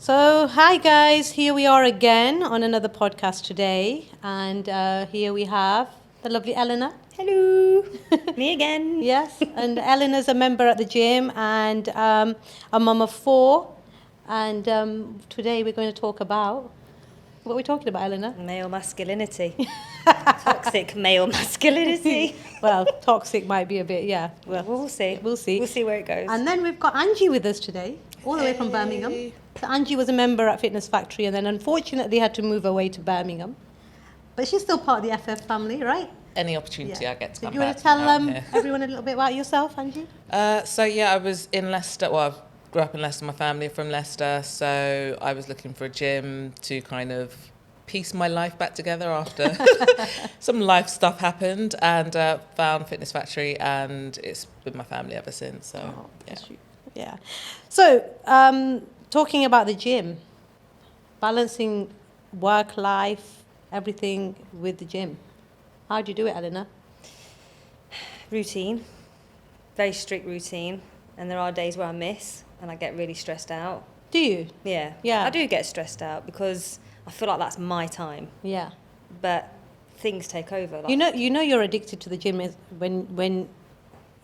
So, hi guys, here we are again on another podcast today, and here we have the lovely Eleanor. Hello, me again. Yes, and Eleanor's a member at the gym and a mum of four, and today we're going to talk about what are we talking about, Eleanor? Male masculinity. Toxic male masculinity. Well, toxic might be a bit, yeah. Well, We'll see. We'll see. We'll see where it goes. And then we've got Angie with us today, all the way from Birmingham. So Angie was a member at Fitness Factory and then unfortunately had to move away to Birmingham. But she's still part of the FF family, right? Any opportunity I get to So come do you want back to tell out here. everyone a little bit about yourself, Angie? I was in Leicester. Well, I grew up in Leicester. My family are from Leicester, so I was looking for a gym to kind of piece my life back together after some life stuff happened, and found Fitness Factory, and it's been my family ever since. So Yeah. So talking about the gym, balancing work, life, everything with the gym. How do you do it, Eleanor? Routine. Very strict routine. And there are days where I miss and I get really stressed out. Do you? Yeah. Yeah. I do get stressed out because I feel like that's my time. Yeah. But things take over. Like, You know you're addicted to the gym when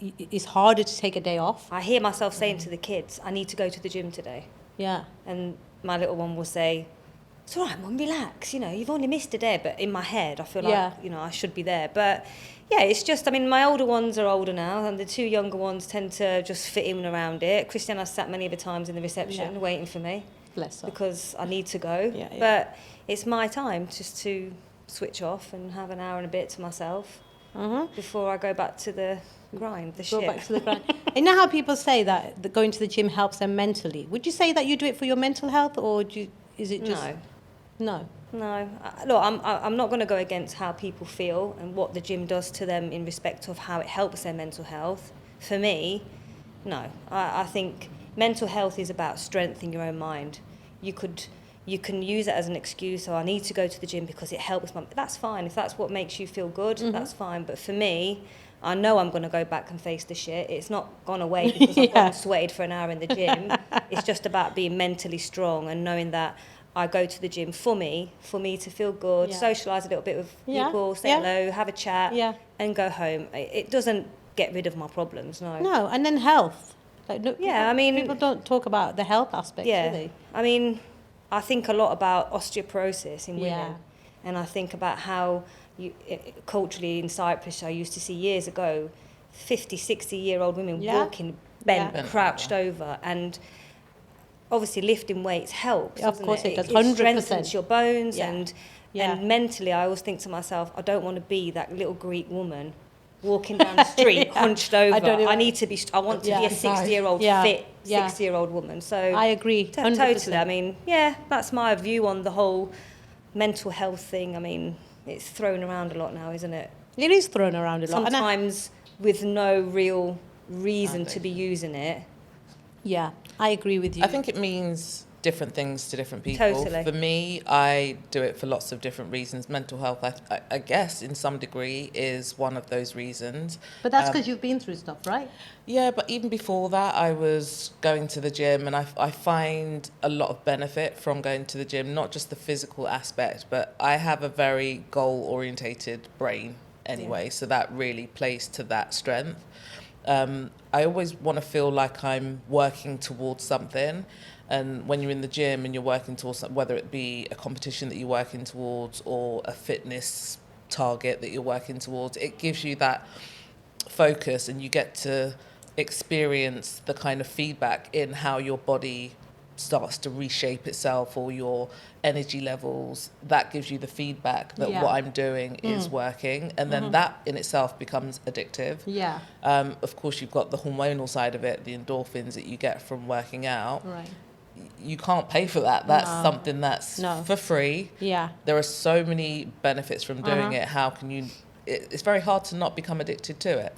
it's harder to take a day off. I hear myself saying to the kids, I need to go to the gym today. Yeah. And my little one will say, it's all right, Mum, relax. You've only missed a day. But in my head, I feel like, I should be there. But, yeah, it's just, my older ones are older now, and the two younger ones tend to just fit in around it. Christiana sat many of the times in the reception waiting for me. Bless her. Because I need to go. Yeah. But it's my time just to switch off and have an hour and a bit to myself before I go back to the grind, the shit. Go back to the grind. You know how people say that going to the gym helps them mentally? Would you say that you do it for your mental health, or is it just... No. Look, I'm not going to go against how people feel and what the gym does to them in respect of how it helps their mental health. For me, no. I think mental health is about strengthening your own mind. You can use it as an excuse, I need to go to the gym because it helps my... That's fine. If that's what makes you feel good, that's fine. But for me, I know I'm going to go back and face the shit. It's not gone away because I've gone and sweated for an hour in the gym. It's just about being mentally strong and knowing that I go to the gym for me to feel good, socialise a little bit with people, say hello, have a chat, and go home. It doesn't get rid of my problems, no. No, and then health. People don't talk about the health aspect, do they? I think a lot about osteoporosis in women, and I think about how culturally in Cyprus, I used to see years ago, 50, 60-year-old women walking bent, crouched over, and obviously lifting weights helps, of course it does, 100%. It strengthens your bones, and mentally I always think to myself, I don't want to be that little Greek woman walking down the street hunched over. I want to be a 60-year-old fit 60-year-old woman. So I agree, 100%. Totally. That's my view on the whole mental health thing. It's thrown around a lot now, isn't it? It is thrown around a lot. Sometimes with no real reason to be using it. Yeah, I agree with you. I think it means different things to different people. Totally. For me, I do it for lots of different reasons. Mental health, I guess, in some degree, is one of those reasons. But that's because you've been through stuff, right? Yeah, but even before that, I was going to the gym, and I find a lot of benefit from going to the gym, not just the physical aspect, but I have a very goal-orientated brain anyway, so that really plays to that strength. I always want to feel like I'm working towards something. And when you're in the gym and you're working towards something, whether it be a competition that you're working towards or a fitness target that you're working towards, it gives you that focus, and you get to experience the kind of feedback in how your body starts to reshape itself, or your energy levels. That gives you the feedback that what I'm doing is working, and then that in itself becomes addictive. Of course, you've got the hormonal side of it, the endorphins that you get from working out. Right. You can't pay for that. That's something that's for free. There are so many benefits from doing it. How can you... It's very hard to not become addicted to it.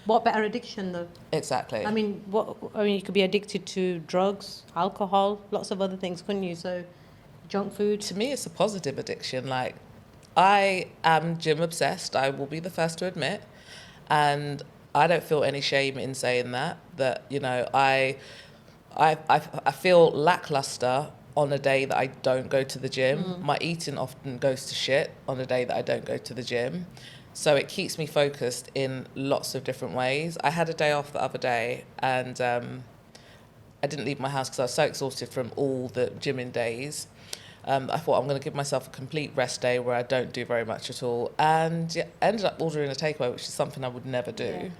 What better addiction, though? Exactly. You could be addicted to drugs, alcohol, lots of other things, couldn't you? So, junk food. To me, it's a positive addiction. Like, I am gym obsessed. I will be the first to admit, and I don't feel any shame in saying that. I feel lackluster on a day that I don't go to the gym. My eating often goes to shit on a day that I don't go to the gym. So it keeps me focused in lots of different ways. I had a day off the other day, and I didn't leave my house because I was so exhausted from all the gymming days. I thought I'm going to give myself a complete rest day where I don't do very much at all. And yeah, I ended up ordering a takeaway, which is something I would never do.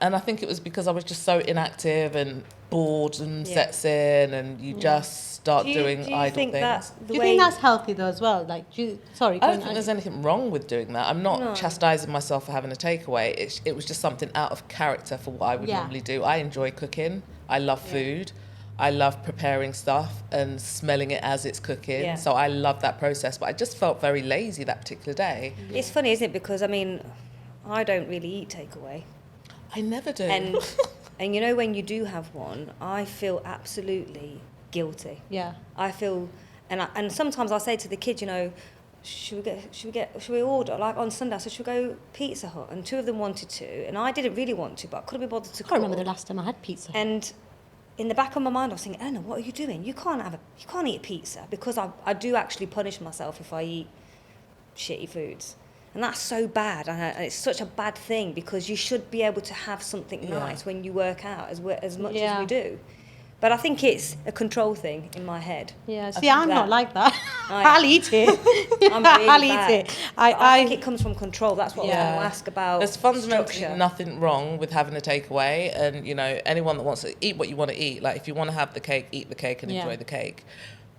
And I think it was because I was just so inactive and boredom sets in, and you just start doing idle think things. That Do you think that's healthy though as well? Like, sorry. I don't think there's anything wrong with doing that. I'm not chastising myself for having a takeaway. It was just something out of character for what I would normally do. I enjoy cooking. I love food. I love preparing stuff and smelling it as it's cooking. Yeah. So I love that process. But I just felt very lazy that particular day. It's funny, isn't it? Because, I mean, I don't really eat takeaway. I never do. And you know, when you do have one, I feel absolutely guilty. Yeah. I feel, and sometimes I say to the kids, you know, should we order? Like on Sunday, I said, should we go Pizza Hut? And two of them wanted to, and I didn't really want to, but I couldn't be bothered to I can't remember the last time I had pizza. And in the back of my mind, I was thinking, Eleanor, what are you doing? You can't eat pizza, because I do actually punish myself if I eat shitty foods. And that's so bad, and it's such a bad thing, because you should be able to have something nice when you work out as much as we do. But I think it's a control thing in my head. Yeah, see, I'm not like that. I'll eat it. I'm really I'll bad. eat it. I think it comes from control. That's what I want to ask about. There's fundamentally structure. nothing wrong with having a takeaway, and you know, anyone that wants to eat what you want to eat, like if you want to have the cake, eat the cake and enjoy the cake.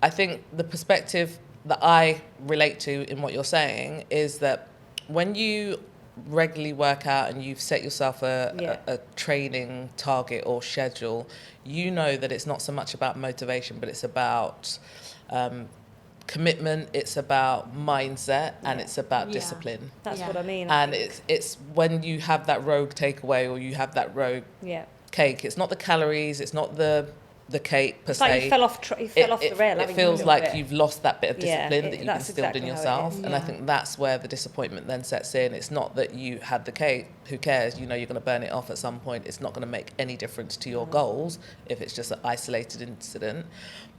I think the perspective that I relate to in what you're saying is that when you regularly work out and you've set yourself a training target or schedule, you know that it's not so much about motivation, but it's about commitment, it's about mindset, and it's about discipline. That's what I mean. And it's when you have that rogue takeaway or you have that rogue cake, it's not the calories, it's not the cake per se. It's like you fell off the rail. It feels like you've lost that bit of discipline that you've instilled exactly in yourself. And I think that's where the disappointment then sets in. It's not that you had the cake, who cares? You know you're going to burn it off at some point. It's not going to make any difference to your goals if it's just an isolated incident.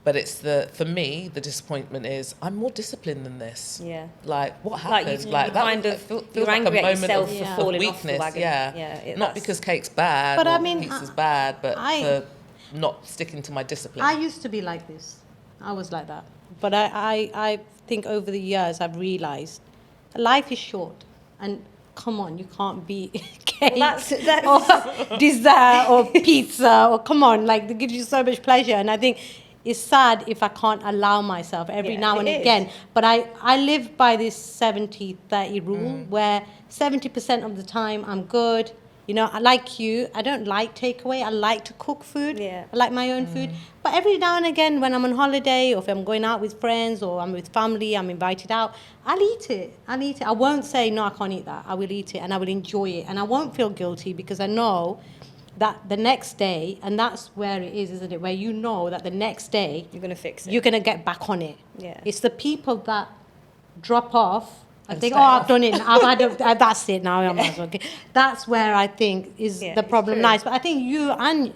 But it's for me, the disappointment is I'm more disciplined than this. Yeah. Like, what happened? Like that kind of, feels you're like angry a at moment yourself of, for falling weakness. off the wagon. Not because cake's bad, But or I mean, pizza's bad, but for not sticking to my discipline. I used to be like this. I was like that. But I think over the years I've realised life is short. And come on, you can't be cake or dessert or pizza or come on, like it gives you so much pleasure. And I think it's sad if I can't allow myself every now and again. But I live by this 70-30 rule where 70% of the time I'm good. You know, I like you. I don't like takeaway. I like to cook food. Yeah. I like my own food. But every now and again, when I'm on holiday or if I'm going out with friends or I'm with family, I'm invited out, I'll eat it. I won't say, no, I can't eat that. I will eat it and I will enjoy it. And I won't feel guilty because I know that the next day, and that's where it is, isn't it? Where you know that the next day... You're going to fix it. You're going to get back on it. Yeah. It's the people that drop off I think, I've done it. That's it now. Okay. That's where I think is the problem lies. But I think you and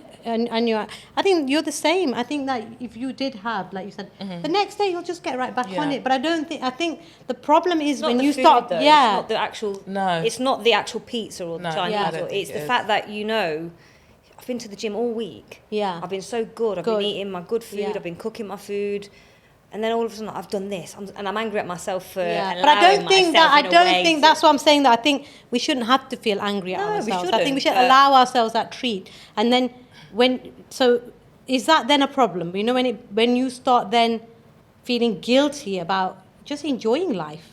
you, I think you're the same. I think that if you did have, like you said, the next day you'll just get right back on it. But I think the problem is when you start. Though. Yeah. It's not the actual. No. It's not the actual pizza or the Chinese. Yeah. It's the fact that I've been to the gym all week. Yeah. I've been so good. I've been eating my good food. Yeah. I've been cooking my food. And then all of a sudden, I've done this, and I'm angry at myself for allowing but I don't think that. I don't way think that's what I'm saying. That I think we shouldn't have to feel angry at ourselves. I think we should allow ourselves that treat. And then is that then a problem? You know, when you start then feeling guilty about just enjoying life,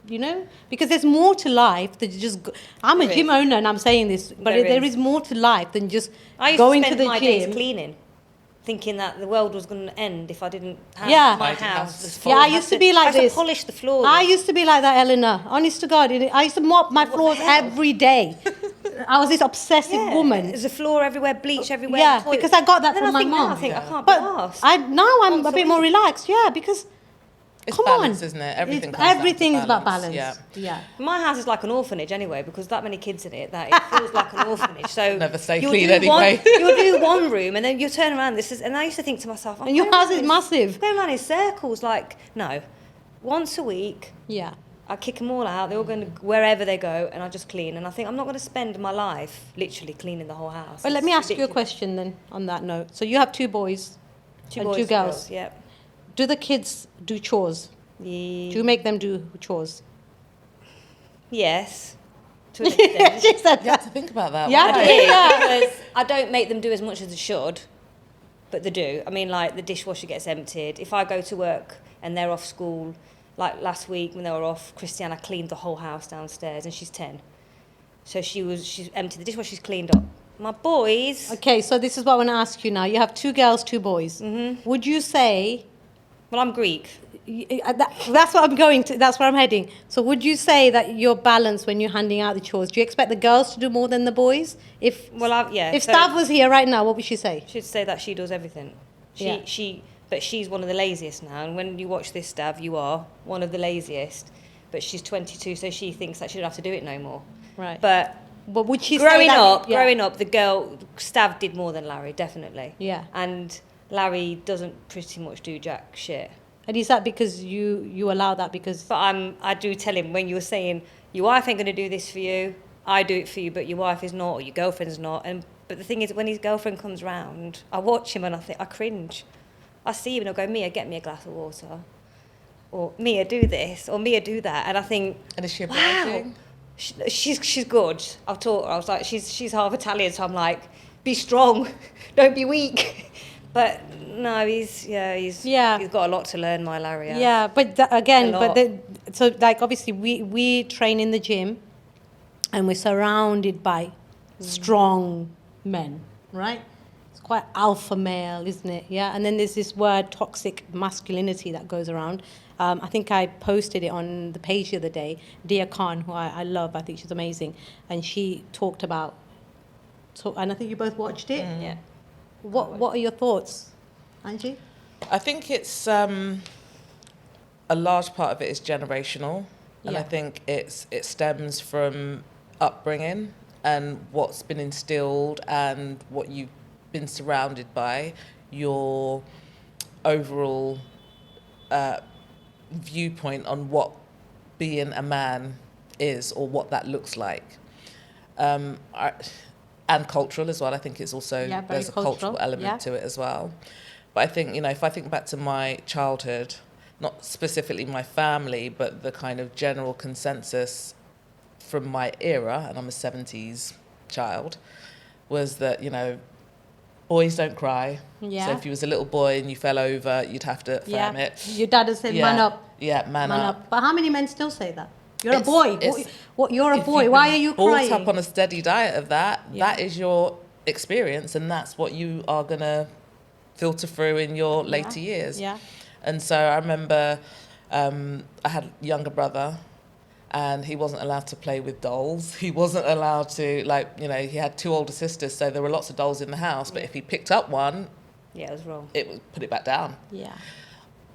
you know, because there's more to life than just. I'm a gym owner, and I'm saying this, but there is more to life than just going to the gym. I used to spend my days cleaning, thinking that the world was going to end if I didn't have my house. I used to be like this. I used to polish the floors. I used to be like that, Eleanor. Honest to God, I used to mop my floors every day. I was this obsessive woman. There's a floor everywhere, bleach everywhere. Yeah, because I got that from my mom. I think I can't but be arsed. I'm a bit more relaxed. Yeah, because It's Come balance, on. isn't it? Everything Everything's comes down to about balance. Yeah. Yeah. My house is like an orphanage anyway, because that many kids in it that it feels like an orphanage. So Never stay you'll clean do anyway. You'll do one room and then you turn around. And I used to think to myself, And your house is massive. Going around in circles. Like, no, once a week Yeah. I kick them all out. They're all going to wherever they go, and I just clean. And I think I'm not going to spend my life literally cleaning the whole house. Well, let It's me ask you a ridiculous. question then on that note. So you have 2 boys Two and boys 2 and girls. Yeah. Do the kids do chores? Do you make them do chores? Yes. To an extent. She said You have to think about that. Yeah, Why? I do. Because I don't make them do as much as they should, but they do. I mean, like, the dishwasher gets emptied. If I go to work and they're off school, like last week when they were off, Christiana cleaned the whole house downstairs, and she's 10. So she's emptied the dishwasher, she's cleaned up. My boys, Okay, so this is what I want to ask you now. You have 2 girls, 2 boys. Mm-hmm. Would you say well, I'm Greek. that's what I'm going to? That's where I'm heading. So would you say that you're balanced when you're handing out the chores? Do you expect the girls to do more than the boys? If Yeah. if so Stav was here right now, what would she say? she'd say that she does everything. Yeah. But she's one of the laziest now. And when you watch this, Stav, you are one of the laziest. But she's 22, so she thinks that she don't have to do it no more. Right. But Would she say growing that, up, the girl, Stav did more than Larry, definitely. Yeah. And Larry doesn't pretty much do jack shit. And is that because you allow that because But I do tell him, when you're saying your wife ain't going to do this for you, I do it for you, but your wife is not, or your girlfriend's not. But the thing is, when his girlfriend comes round, I watch him and I cringe. I see him and I go, Mia, get me a glass of water. Or Mia, do this. Or Mia, do that. And I think, And is she wow, obliging? she's good. I've taught her. I was like, she's half Italian, so I'm like, be strong, don't be weak. But no, he's got a lot to learn, my Larry. has. yeah, but so like obviously we train in the gym, and we're surrounded by strong men, right? It's quite alpha male, isn't it? Yeah, and then there's this word toxic masculinity that goes around. I think I posted it on the page the other day. Dia Khan, who I love, I think she's amazing, and she talked about. And I think you both watched it. Yeah. What are your thoughts, Angie? I think it's a large part of it is generational, and Yeah. I think it stems from upbringing and what's been instilled and what you've been surrounded by, your overall viewpoint on what being a man is or what that looks like. And cultural as well. I think it's also, Yeah, very there's a cultural element to it as well. But I think, if I think back to my childhood, not specifically my family, but the kind of general consensus from my era, and I'm a 70s child, was that, boys don't cry. Yeah. So if you was a little boy and you fell over, you'd have to firm it. Your dad has said, man up. Yeah, man up. But how many men still say that? You're a It's- boy. it's- What? You're a If boy. you've Why been are you brought crying? up on a steady diet of that, Yeah. that is your experience, and that's what you are going to filter through in your later years. Yeah. And so I remember I had a younger brother, and he wasn't allowed to play with dolls. He wasn't allowed to, he had 2 older sisters, so there were lots of dolls in the house, but if he picked up one, Yeah, it was wrong. it would put it back down. Yeah.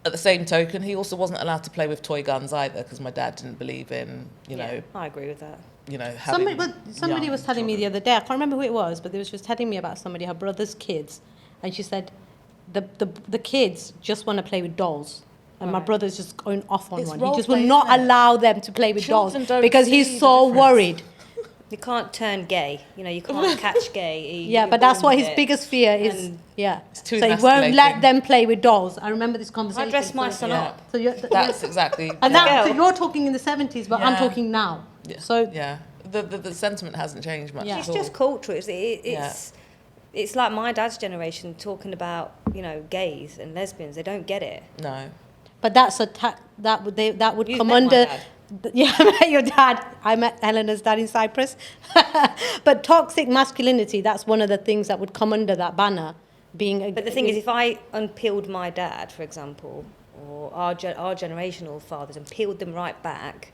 At the same token, he also wasn't allowed to play with toy guns either, because my dad didn't believe in, I agree with that. having Somebody young was telling me the other day. I can't remember who it was, but she was telling me about somebody, her brother's kids, and she said the kids just want to play with dolls. And my Right. brother's just going off on It's one. He role just will play, not isn't it? allow them to play with Children dolls don't because see he's the so difference. worried. You can't turn gay. You can't catch gay. Yeah, You're but that's born what with his it. biggest fear is. And Yeah. too So he won't emasculating. let them play with dolls. I remember this conversation. I dress my son Yeah. up. So That's exactly. and Yeah. so you're talking in the 70s, but I'm Yeah. talking now. Yeah. So yeah, the sentiment hasn't changed much Yeah. at It's all. just culture. It's like my dad's generation talking about gays and lesbians. They don't get it. No. But that's that would You've come met my under. dad. Yeah, I met your dad. I met Helena's dad in Cyprus. But toxic masculinity, that's one of the things that would come under that banner. But the thing is, if I unpeeled my dad, for example, or our generational fathers, and peeled them right back,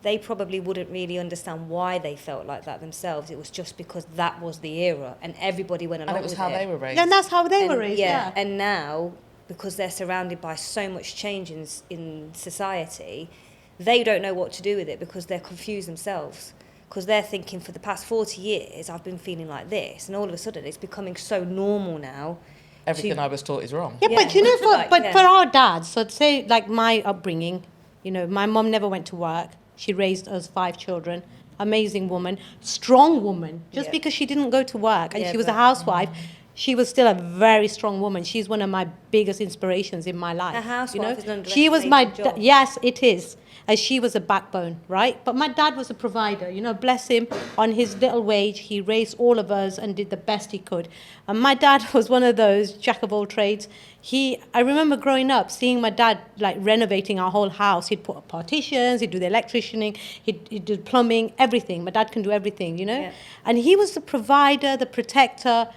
they probably wouldn't really understand why they felt like that themselves. It was just because that was the era, and everybody went along And it was with how it. they were raised. and that's how they were And, raised. Yeah. And now because they're surrounded by so much change in society, they don't know what to do with it because they're confused themselves. Because they're thinking, for the past 40 years, I've been feeling like this. And all of a sudden, it's becoming so normal now. Everything I was taught is wrong. Yeah, but you know, Like, for our dads, so say like my upbringing, you know, my mom never went to work. She raised us 5 children. Amazing woman, strong woman. Just because she didn't go to work and she was a housewife, she was still a very strong woman. She's one of my biggest inspirations in my life. A housewife is an underestimated she was my job. yes, it is. And she was a backbone, right? But my dad was a provider, you know, bless him. On his little wage, he raised all of us and did the best he could. And my dad was one of those jack of all trades. I remember growing up, seeing my dad like renovating our whole house. He'd put up partitions, he'd do the electricianing, he'd do plumbing, everything. My dad can do everything, you know? Yeah. And he was the provider, the protector,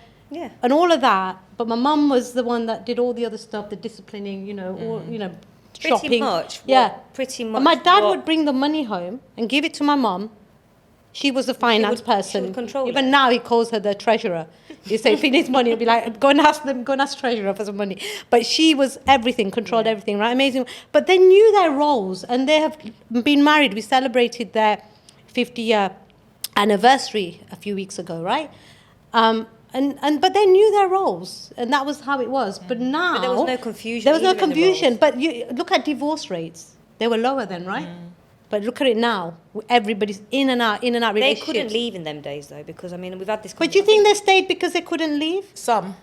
and all of that. But my mum was the one that did all the other stuff, the disciplining, you know, all, you know, shopping. Pretty much. And my dad would bring the money home and give it to my mum. She was the finance person. She would control Even it. now he calls her the treasurer. You say, if he needs money, he'll be like, go and ask treasurer for some money. But she was everything, controlled everything, right? Amazing. But they knew their roles and they have been married. We celebrated their 50-year anniversary a few weeks ago, right? But they knew their roles, and that was how it was. But now there was no confusion. There was no either in the confusion. roles. But you look at divorce rates; they were lower then, right? But look at it now. Everybody's in and out They relationships. couldn't leave in them days, though, because, I mean, we've had this... But do you think they stayed because they couldn't leave? Some.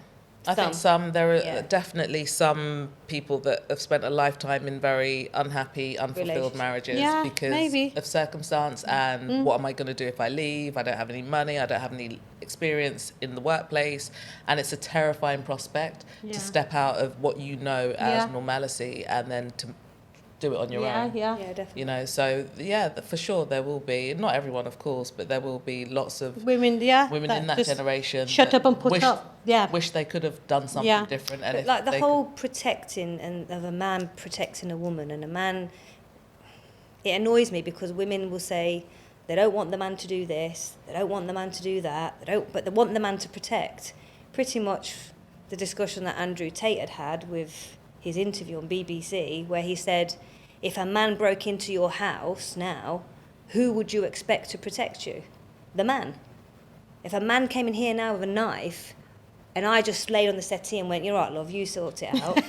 I think some. There are Yeah. definitely some people that have spent a lifetime in very unhappy, unfulfilled marriages Yeah, because maybe. of circumstance and what am I going to do if I leave? I don't have any money. I don't have any experience in the workplace. And it's a terrifying prospect to step out of what you know as normalcy and then to do it on your own. Yeah, definitely. You know, so for sure there will be, not everyone of course, but there will be lots of women in that just generation shut that up and put up. wish they could have done something different. And But if like the they whole protecting and of a man protecting a woman and a man, it annoys me because women will say they don't want the man to do this, they don't want the man to do that, but they want the man to protect. Pretty much the discussion that Andrew Tate had with his interview on BBC, where he said, if a man broke into your house now, who would you expect to protect you? The man. If a man came in here now with a knife and I just laid on the settee and went, you're right, love, you sort it out,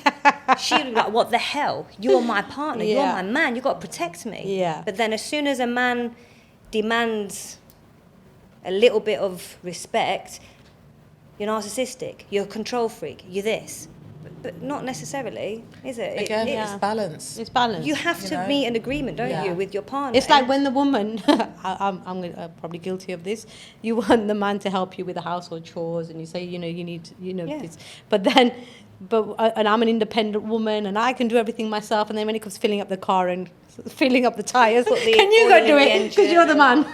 she'd be like, what the hell? You're my partner, you're my man, you've got to protect me. Yeah. But then as soon as a man demands a little bit of respect, you're narcissistic, you're a control freak, you're this. But not necessarily, is it? again, it's balance. It's balance. You have to meet an agreement, don't you, with your partner? It's like when the woman, I'm probably guilty of this, you want the man to help you with the household chores and you say, you know, you need, you know, this. But then, and I'm an independent woman and I can do everything myself. And then when it comes to filling up the car and filling up the tyres, can you go do it? Because you're the man.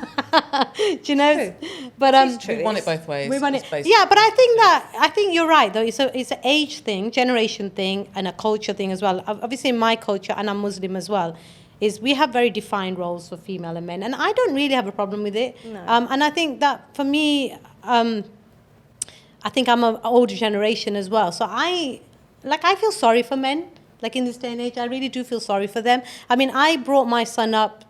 Do you know? But we want it both ways. We want it. Yeah, but I think you're right though. It's an age thing, generation thing, and a culture thing as well. Obviously, in my culture, and I'm Muslim as well, is we have very defined roles for female and men, and I don't really have a problem with it. No. And I think that for me, I think I'm an older generation as well. So I feel sorry for men. Like in this day and age, I really do feel sorry for them. I mean, I brought my son up.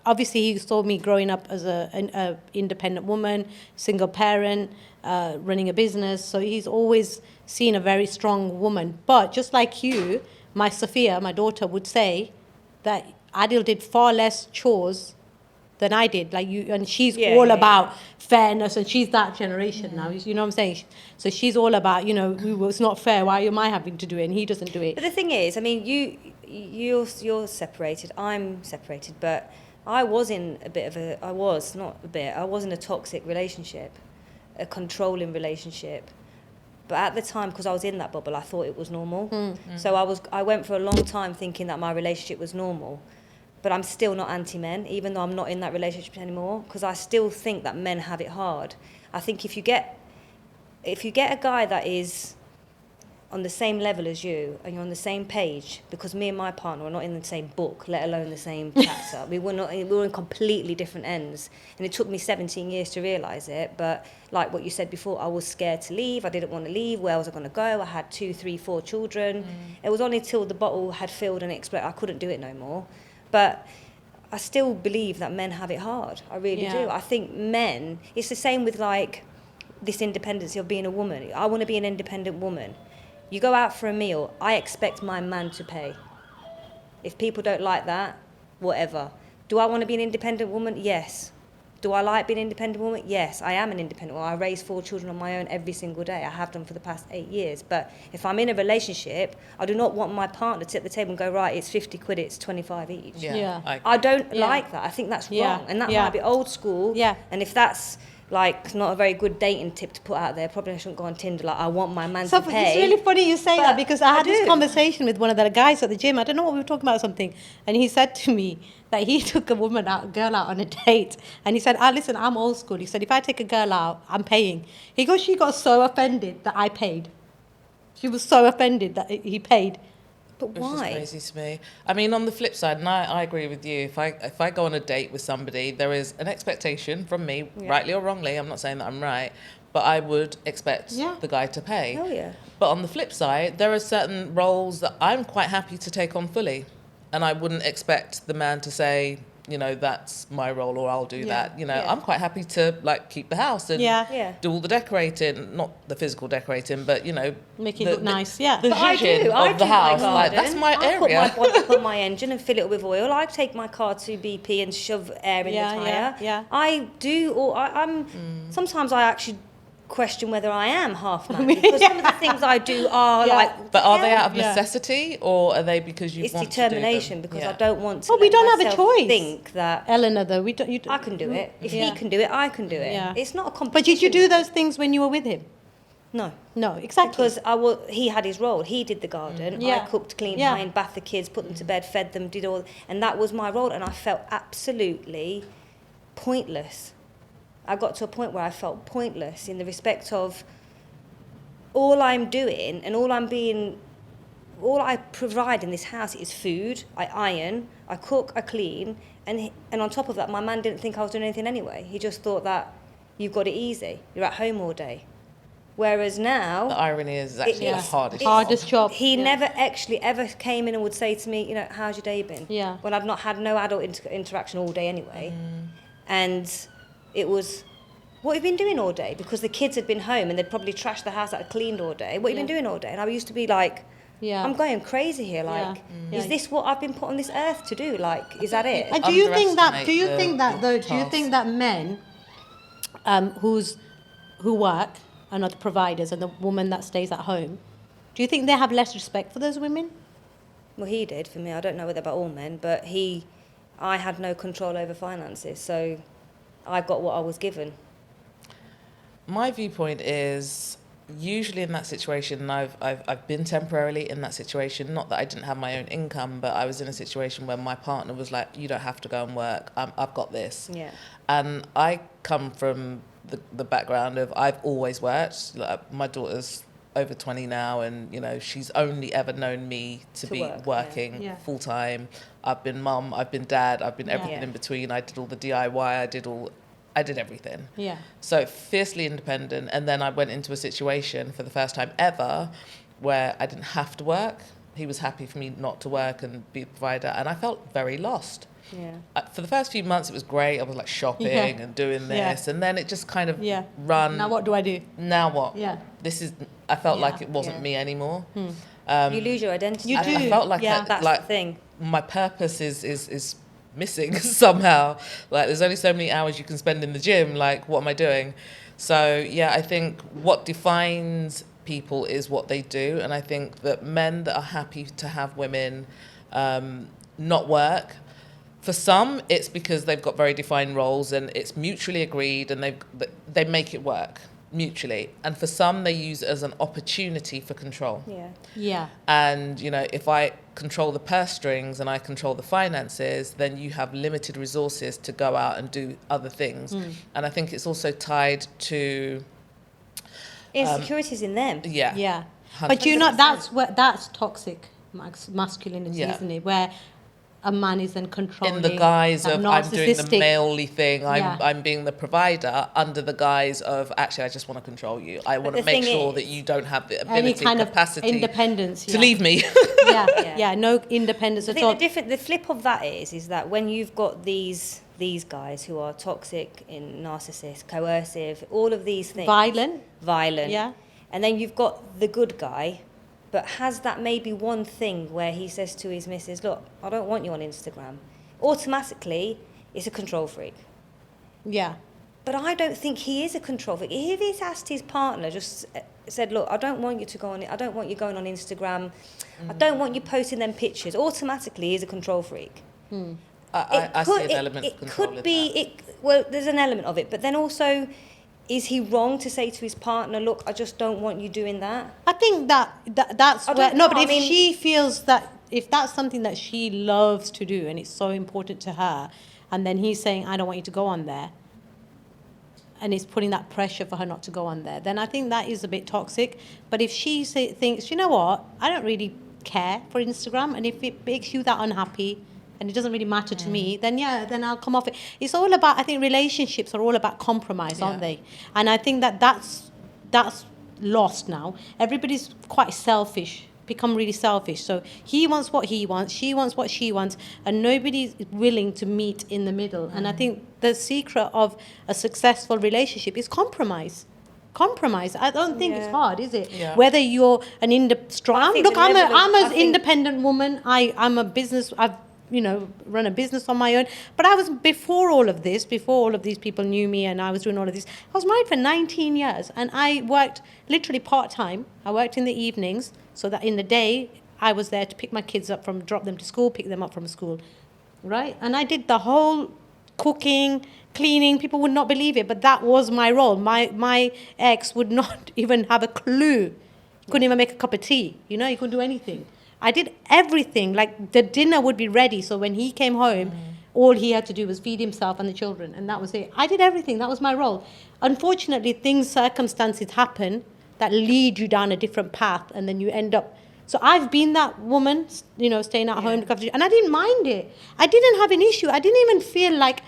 Obviously, he saw me growing up as an independent woman, single parent, running a business. So he's always seen a very strong woman. But just like you, my Sophia, my daughter, would say that Adil did far less chores than I did. Like you, and she's all about fairness, and she's that generation now. You know what I'm saying? So she's all about, you know, it's not fair. Why am I having to do it and he doesn't do it? But the thing is, I mean, you're separated. I'm separated, but I was in I was in a toxic relationship, a controlling relationship. But at the time, because I was in that bubble, I thought it was normal. So I went for a long time thinking that my relationship was normal. But I'm still not anti-men, even though I'm not in that relationship anymore, because I still think that men have it hard. I think if you get a guy that is on the same level as you and you're on the same page, because me and my partner are not in the same book, let alone the same chapter. We were in completely different ends, and it took me 17 years to realise it. But like what you said before, I was scared to leave. I didn't want to leave. Where was I going to go? I had 2, 3, 4 children. It was only till the bottle had filled and it exploded I couldn't do it no more. But I still believe that men have it hard. I really do. I think men, it's the same with like this independency of being a woman. I want to be an independent woman. You go out for a meal, I expect my man to pay. If people don't like that, whatever. Do I want to be an independent woman? Yes. Do I like being an independent woman? Yes, I am an independent woman. I raise 4 children on my own every single day. I have done for the past 8 years. But if I'm in a relationship, I do not want my partner to sit at the table and go, right, it's 50 quid, it's 25 each. I don't like that. I think that's wrong. And that might be old school. And if that's like not a very good dating tip to put out there, probably I shouldn't go on Tinder like I want my man to pay. It's really funny you say that, because I had this conversation with one of the guys at the gym. I don't know what we were talking about, something, and he said to me that he took a girl out on a date, and he said, listen, I'm old school. He said, if I take a girl out, I'm paying. He goes, she got so offended that I paid. She was so offended that he paid. But why? Which is crazy to me. I mean, on the flip side, and I agree with you, if I go on a date with somebody, there is an expectation from me, rightly or wrongly, I'm not saying that I'm right, but I would expect the guy to pay. Oh, yeah. But on the flip side, there are certain roles that I'm quite happy to take on fully. And I wouldn't expect the man to say, you know, that's my role or I'll do that. You know, I'm quite happy to like keep the house and do all the decorating, not the physical decorating, but you know, make it look nice. The vision of the house. Like, that's my area. I put my bonnet on my engine and fill it with oil. I take my car to BP and shove air in the tyre. I do, or I'm. Sometimes I actually question whether I am half man, because some of the things I do are like. But are they out of necessity, or are they because you want to do them? It's determination, because I don't want to. Well, we don't have a choice. Think that Eleanor, though, we don't. I can do it. If he can do it, I can do it. It's not a competition. But did you do those things when you were with him? No, exactly. Because he had his role. He did the garden. I cooked, cleaned, ironed, bathed the kids, put them to bed, fed them, did all, and that was my role. And I felt absolutely pointless. I got to a point where I felt pointless in the respect of all I'm doing and all I provide in this house is food. I iron, I cook, I clean, and on top of that, my man didn't think I was doing anything anyway. He just thought that you've got it easy. You're at home all day. Whereas now, the irony is actually the hardest job. He never actually ever came in and would say to me, you know, how's your day been? When I've not had no adult interaction all day anyway, and it was, what have you been doing all day? Because the kids had been home and they'd probably trashed the house that I'd cleaned all day. What have you been doing all day? And I used to be like, I'm going crazy here. Like, is this what I've been put on this earth to do? Like, is that it? And do you think that men who work are not the providers and the woman that stays at home, do you think they have less respect for those women? Well, he did for me. I don't know whether about all men, but I had no control over finances, so I got what I was given. My viewpoint is usually in that situation, and I've been temporarily in that situation, not that I didn't have my own income, but I was in a situation where my partner was like, you don't have to go and work, I've got this. And I come from the background of I've always worked. Like, my daughter's over 20 now, and you know, she's only ever known me to be working full time. I've been mum, I've been dad, I've been everything in between. I did all the DIY, I did everything. So fiercely independent. And then I went into a situation for the first time ever where I didn't have to work. He was happy for me not to work and be a provider, and I felt very lost. For the first few months it was great. I was like shopping and doing this, and then it just kind of run. Now what do I do? Now what? I felt like it wasn't me anymore. You lose your identity. You do. I felt like that's like the thing. My purpose is missing somehow. Like, there's only so many hours you can spend in the gym. Like, what am I doing? So I think what defines people is what they do, and I think that men that are happy to have women not work, for some it's because they've got very defined roles and it's mutually agreed, and they make it work mutually. And for some, they use it as an opportunity for control. And you know, if I control the purse strings and I control the finances, then you have limited resources to go out and do other things. And I think it's also tied to insecurities in them. But you know, that's toxic masculinity, Yeah. isn't it? Where a man is then controlling. In the guise that of I'm doing the narcissistic- male-y thing, Yeah. I'm being the provider under the guise of actually I just want to control you. I want to the make thing sure is, that you don't have the any ability, kind capacity of independence to leave me. yeah, no independence I at think all. the flip of that is that when you've got these guys who are toxic, narcissist, coercive, all of these things, violent, Yeah. and then you've got the good guy, but has that maybe one thing where he says to his missus, "Look, I don't want you on Instagram." Automatically, it's a control freak. Yeah. But I don't think he is a control freak. If he's asked his partner, just said, "Look, I don't want you to go on. I don't want you going on Instagram. I don't want you posting them pictures." Automatically, he's a control freak. I see an element of control could in be. Well, there's an element of it, but then also, is he wrong to say to his partner, "Look, I just don't want you doing that"? I think that's I where don't no, know, but I if mean- she feels that if that's something that she loves to do and it's so important to her, and then he's saying, "I don't want you to go on there," and it's putting that pressure for her not to go on there, then I think that is a bit toxic. But if she thinks, you know what, I don't really care for Instagram, and if it makes you that unhappy and it doesn't really matter to me, then then I'll come off it. It's all about, I think relationships are all about compromise, aren't they? And I think that's lost now. Everybody's quite selfish, become really selfish. So he wants what he wants, she wants what she wants, and nobody's willing to meet in the middle. And I think the secret of a successful relationship is compromise. Compromise. I don't think it's hard, is it? Yeah. Whether you're an strong. think Look, the I'm level of- an I think- independent woman. I'm a business. I've run a business on my own. But I was before all of this. Before all of these people knew me, and I was doing all of this. I was married for 19 years, and I worked literally part time. I worked in the evenings, so that in the day I was there to pick my kids up drop them to school, pick them up from school, right? And I did the whole cooking, cleaning. People would not believe it, but that was my role. My ex would not even have a clue. Couldn't even make a cup of tea. He couldn't do anything. I did everything. Like the dinner would be ready, so when he came home, all he had to do was feed himself and the children, and that was it. I did everything. That was my role. Unfortunately, circumstances happen that lead you down a different path, and then you end up. So I've been that woman, staying at home, and I didn't mind it. I didn't have an issue. I didn't even feel like,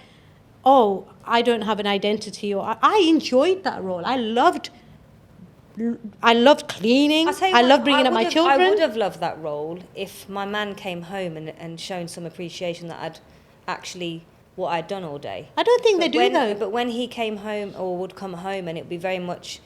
oh, I don't have an identity, or I enjoyed that role. I loved cleaning. I'll tell you I what, loved bringing up my children. I would have loved that role if my man came home and shown some appreciation that I'd actually what I'd done all day. I don't think they do, though. But when he came home or would come home, and it would be very much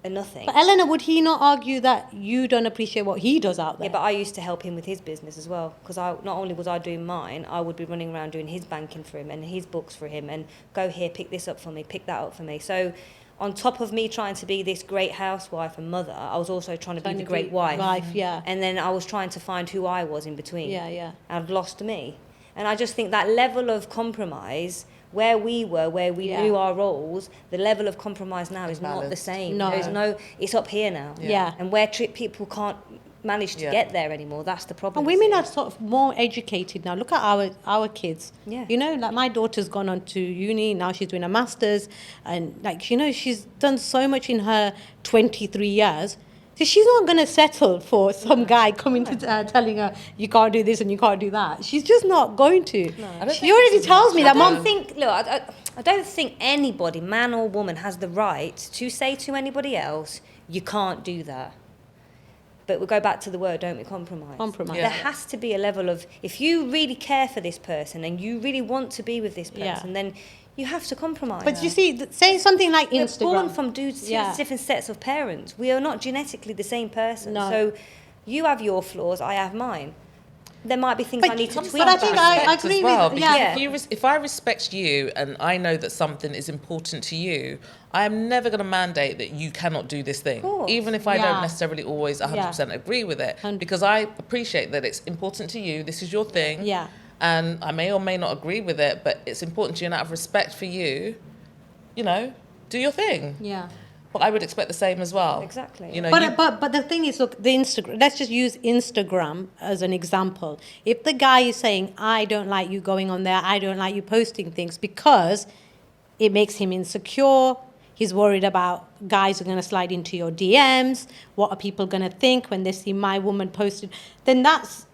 a nothing. But Eleanor, would he not argue that you don't appreciate what he does out there? Yeah, but I used to help him with his business as well, because not only was I doing mine, I would be running around doing his banking for him and his books for him, and go here, pick this up for me, pick that up for me. So on top of me trying to be this great housewife and mother, I was also trying to be the great wife. Yeah. And then I was trying to find who I was in between. Yeah. I'd lost me. And I just think that level of compromise, where we knew our roles, the level of compromise now is not the same. No. It's up here now. Yeah. And where people can't manage to get there anymore, that's the problem. And women are sort of more educated now. Look at our kids. Yeah. Like my daughter's gone on to uni, now she's doing a master's, and she's done so much in her 23 years. So she's not going to settle for some guy coming to telling her you can't do this and you can't do that. She's just not going to. No. She already tells me that, Mom. I don't think anybody, man or woman, has the right to say to anybody else, you can't do that. But we'll go back to the word, don't we? Compromise. Compromise. There has to be a level of, if you really care for this person and you really want to be with this person, then you have to compromise. But you see, say something like We're Instagram. born from different sets of parents. We are not genetically the same person. No. So you have your flaws, I have mine. There might be things I need to tweak. But I think I Respect agree as well, with because if I respect you and I know that something is important to you, I am never going to mandate that you cannot do this thing, even if I don't necessarily always 100% agree with it, because I appreciate that it's important to you. This is your thing. Yeah. And I may or may not agree with it, but it's important to you, and out of respect for you, do your thing. Yeah. But I would expect the same as well. Exactly. But the thing is, look, the Instagram. Let's just use Instagram as an example. If the guy is saying, "I don't like you going on there. I don't like you posting things," because it makes him insecure. He's worried about guys are going to slide into your DMs. What are people going to think when they see my woman posted? Then that's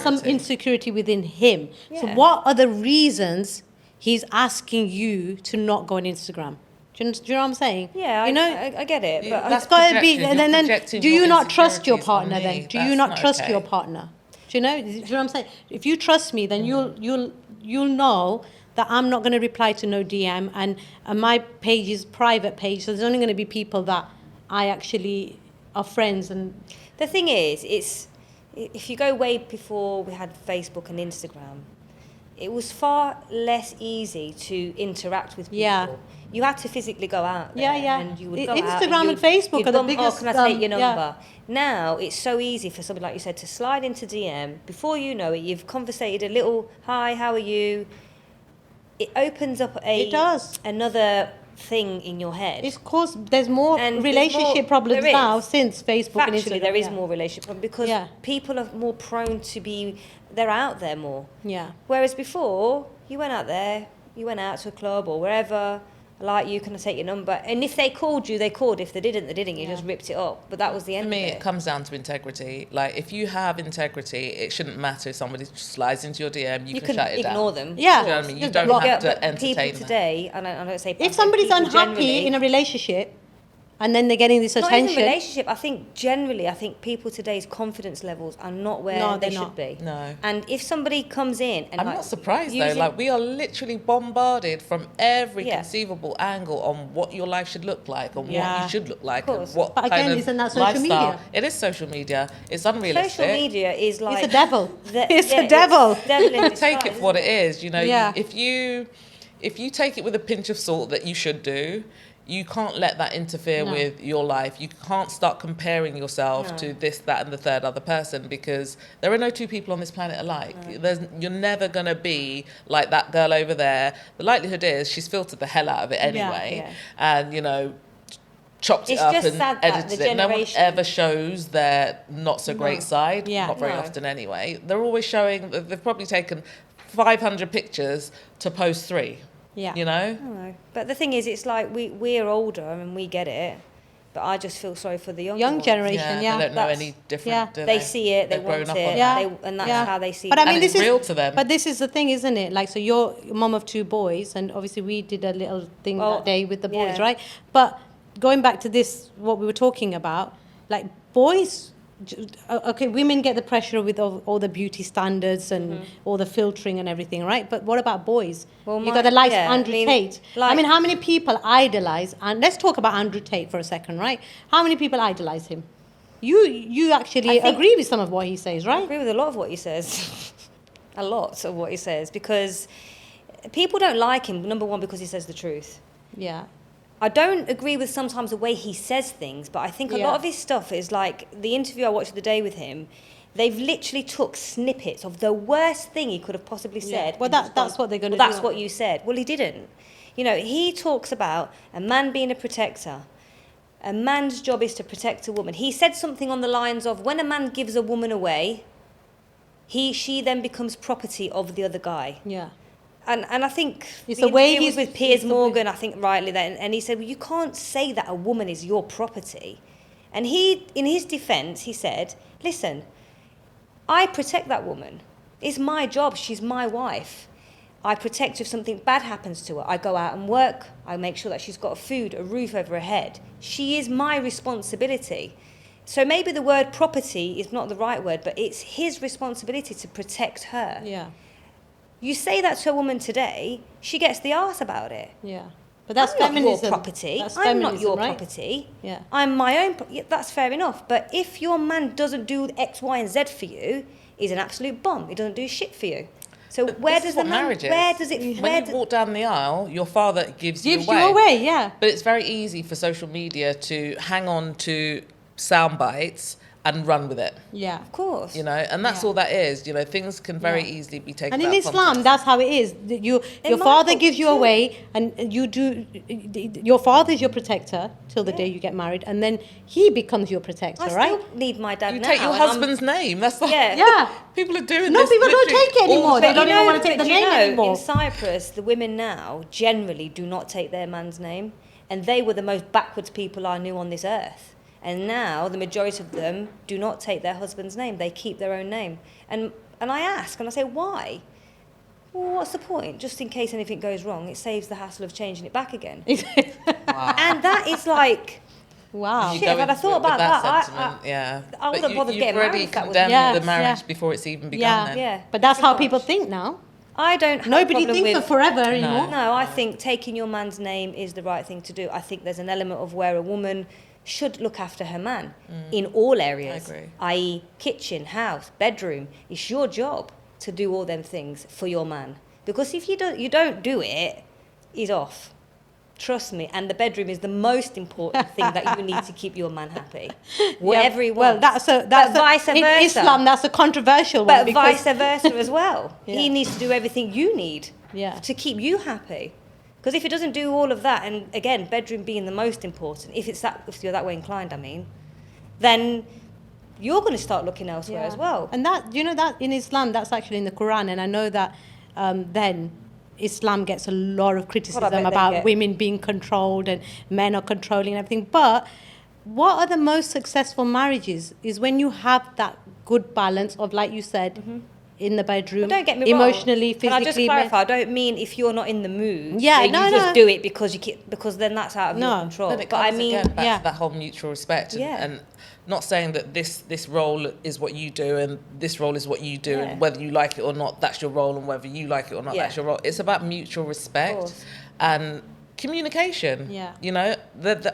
some insecurity within him. Yeah. So what are the reasons he's asking you to not go on Instagram? Do you know what I'm saying? Yeah, you know, I get it. But it's got to be. And then do you not trust your partner? Then do you not trust your partner? Do you know? Do you know what I'm saying? If you trust me, then you'll know that I'm not going to reply to no DM, and my page is private page, so there's only going to be people that I actually are friends. And the thing is, if you go way before we had Facebook and Instagram, it was far less easy to interact with people. Yeah. You had to physically go out there. Yeah. And you would go Instagram out and Facebook are the biggest. Can I take your number? Now it's so easy for somebody like you said to slide into DM. Before you know it, you've conversated a little. Hi, how are you? It opens up another thing in your head. It's cause there's more relationship problems now since Facebook and Instagram. There is more relationship problems because people are more prone to be. They're out there more. Yeah. Whereas before, you went out there, you went out to a club or wherever. Like, you can take your number, and if they called you, they called. If they didn't, they didn't. You just ripped it up. But that was the end. For me, of it. It comes down to integrity. Like, if you have integrity, it shouldn't matter if somebody slides into your DM. You can shut it down. Ignore them. Yeah, you know what I mean? You don't have to entertain people today. And I don't say if somebody's unhappy in a relationship, and then they're getting this attention. Not even relationship. I think people today's confidence levels are not where they should be. No. And if somebody comes in and I'm not surprised though. Like, we are literally bombarded from every conceivable angle on what your life should look like, and what you should look like, and what but again, kind of isn't that social lifestyle. media? It is social media. It's unrealistic. Social media is like it's a devil. It's a devil. Take it for what it is. You know, if you take it with a pinch of salt that you should do. You can't let that interfere with your life. You can't start comparing yourself to this, that, and the third other person, because there are no two people on this planet alike. You're never going to be like that girl over there. The likelihood is she's filtered the hell out of it anyway. And, you know, chopped it up and edited it. No one ever shows their not so great side. Not very often anyway. They're always showing, they've probably taken 500 pictures to post 3. Yeah. You know? I know. But the thing is, it's like we're older and we get it. But I just feel sorry for the young generation. They don't know any different. They see it, they want it, and that's how they see it. But I mean, this is real to them. But this is the thing, isn't it? Like, so you're a mum of 2 boys, and obviously we did a little thing that day with the boys, right? But going back to this, what we were talking about, like, boys. Okay, women get the pressure with all the beauty standards and all the filtering and everything, right? But what about boys? Well, you got the likes of Andrew Tate. I mean, how many people idolize? And let's talk about Andrew Tate for a second, right? How many people idolize him? You actually agree with some of what he says, right? I agree with a lot of what he says. A lot of what he says, because people don't like him, number one, because he says the truth. Yeah. I don't agree with sometimes the way he says things, but I think a lot of his stuff is like the interview I watched the day with him. They've literally took snippets of the worst thing he could have possibly said. Well, that's what they're going to do. That's what you said. Well, he didn't. You know, he talks about a man being a protector. A man's job is to protect a woman. He said something on the lines of, when a man gives a woman away, she then becomes property of the other guy. Yeah. And I think it's the way he's with Piers Morgan, I think rightly then, and he said, well, you can't say that a woman is your property. And he, in his defence, he said, listen, I protect that woman. It's my job. She's my wife. I protect her if something bad happens to her. I go out and work. I make sure that she's got food, a roof over her head. She is my responsibility. So maybe the word property is not the right word, but it's his responsibility to protect her. Yeah. You say that to a woman today, she gets the arse about it. Yeah. But that's I'm feminism. not your property. That's I'm not your right? property. Yeah. I'm my own. That's fair enough. But if your man doesn't do X, Y, and Z for you, he's an absolute bum. He doesn't do shit for you. So where does the man? Where does it? When you walk down the aisle, your father gives you away. Yeah. But it's very easy for social media to hang on to sound bites and run with it. Yeah, of course. You know, and that's all that is. You know, things can very easily be taken. And in Islam, that's how it is. Your father gives you away, and you do. Your father is your protector till the day you get married, and then he becomes your protector, right? I still need my dad. You take your husband's name. That's the People are doing no, this. No, people don't take it anymore. They don't even want to take the name anymore. In Cyprus, the women now generally do not take their man's name. and they were the most backwards people I knew on this earth. And now the majority of them do not take their husband's name. They keep their own name. And I ask, and I say, why? Well, what's the point? Just in case anything goes wrong, it saves the hassle of changing it back again. Wow. And that is like... Wow. Shit, if I'd have thought about that, I wouldn't have bothered getting married. You've already condemned the marriage before it's even begun then. Yeah. But that's how people think now. I don't have Nobody a problem thinks with... for forever anymore. No, I think taking your man's name is the right thing to do. I think there's an element of where a woman should look after her man in all areas. I agree. I.e. kitchen, house, bedroom. It's your job to do all them things for your man. Because if you don't do it, he's off. Trust me. And the bedroom is the most important thing that you need to keep your man happy. Whatever he wants. Well, that's vice versa. In Islam, that's a controversial one. But vice versa as well. Yeah. He needs to do everything you need to keep you happy. Because if he doesn't do all of that, and again, bedroom being the most important, if you're that way inclined, then you're going to start looking elsewhere as well. And that in Islam, that's actually in the Quran, and I know that then Islam gets a lot of criticism about women being controlled and men are controlling everything. But what are the most successful marriages is when you have that good balance of, like you said, in the bedroom, don't get me emotionally, wrong. physically. Can I just clarify? I don't mean if you're not in the mood. Yeah, then you just do it because then that's out of your control. Then it comes again back to that whole mutual respect and not saying that this role is what you do and this role is what you do and whether you like it or not, that's your role, and whether you like it or not, that's your role. It's about mutual respect and communication. Yeah. You know,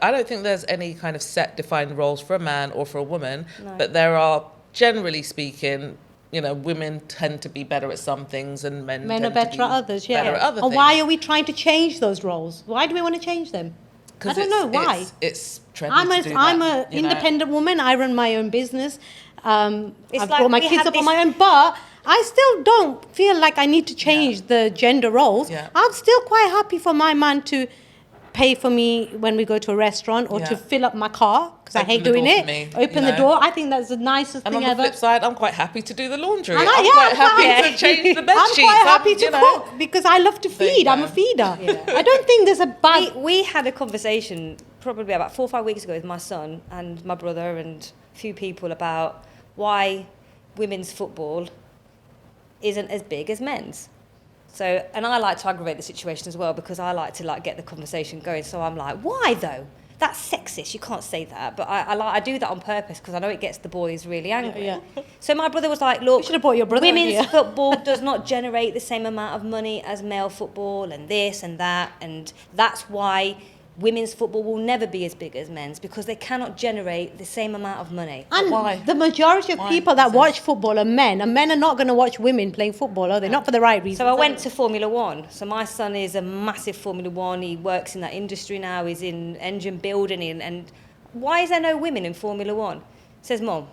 I don't think there's any kind of set defined roles for a man or for a woman, but there are, generally speaking, you know, women tend to be better at some things and men are better at others. Better at other things. Why are we trying to change those roles? Why do we want to change them? I don't know why. It's trendy to do I'm an independent woman. I run my own business. I've brought my kids up on my own, but I still don't feel like I need to change the gender roles. Yeah. I'm still quite happy for my man to pay for me when we go to a restaurant or to fill up my car, because I hate doing it. Open the door. I think that's the nicest thing ever. And on the flip side, I'm quite happy to do the laundry. I'm quite happy to change the bed sheets. I'm quite happy to cook because I love to feed. I'm a feeder. Yeah. I don't think there's a bad... We had a conversation probably about 4 or 5 weeks ago with my son and my brother and a few people about why women's football isn't as big as men's. So, and I like to aggravate the situation as well because I like to get the conversation going. So I'm like, why though? That's sexist. You can't say that. But I do that on purpose because I know it gets the boys really angry. Yeah. So my brother was like, look, you should have brought your brother women's football does not generate the same amount of money as male football and this and that. And that's why women's football will never be as big as men's because they cannot generate the same amount of money. And why? The majority of people that watch football are men, and men are not going to watch women playing football, are they? Not for the right reasons. So I went to Formula One. So my son is a massive Formula One. He works in that industry now. He's in engine building. And why is there no women in Formula One? He says, Mom,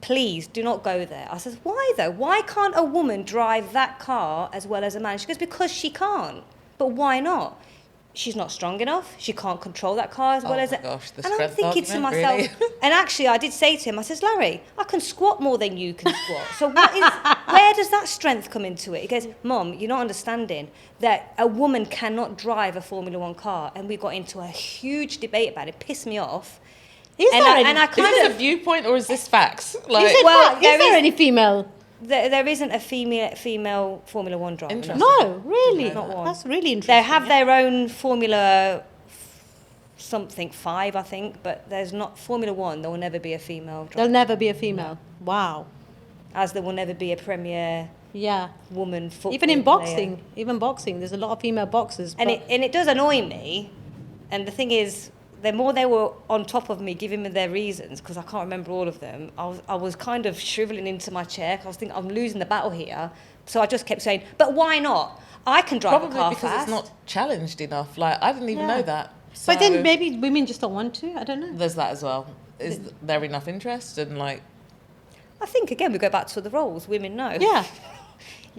please do not go there. I says, why though? Why can't a woman drive that car as well as a man? She goes, because she can't. But why not? She's not strong enough. She can't control that car as well as it. Gosh, and I'm thinking to myself, really? And actually I did say to him, I says, Larry, I can squat more than you can squat. So where does that strength come into it? He goes, Mom, you're not understanding that a woman cannot drive a Formula One car. And we got into a huge debate about it. It pissed me off. Is this a viewpoint or is this facts? Is there any female? There isn't a female Formula One driver. No, really? Not one. That's really interesting. They have their own Formula something 5, I think, but there's not Formula One. There will never be a female driver. There'll never be a female. No. Wow. As there will never be a Premier woman football Even in boxing. There's a lot of female boxers. And it does annoy me. And the thing is, the more they were on top of me, giving me their reasons, because I can't remember all of them, I was kind of shriveling into my chair. I was thinking, I'm losing the battle here. So I just kept saying, but why not? I can drive a car Probably because fast. it's not challenged enough. I didn't even know that. So but then maybe women just don't want to. I don't know. There's that as well. Is there enough interest? And I think, again, we go back to the roles. Women know. Yeah.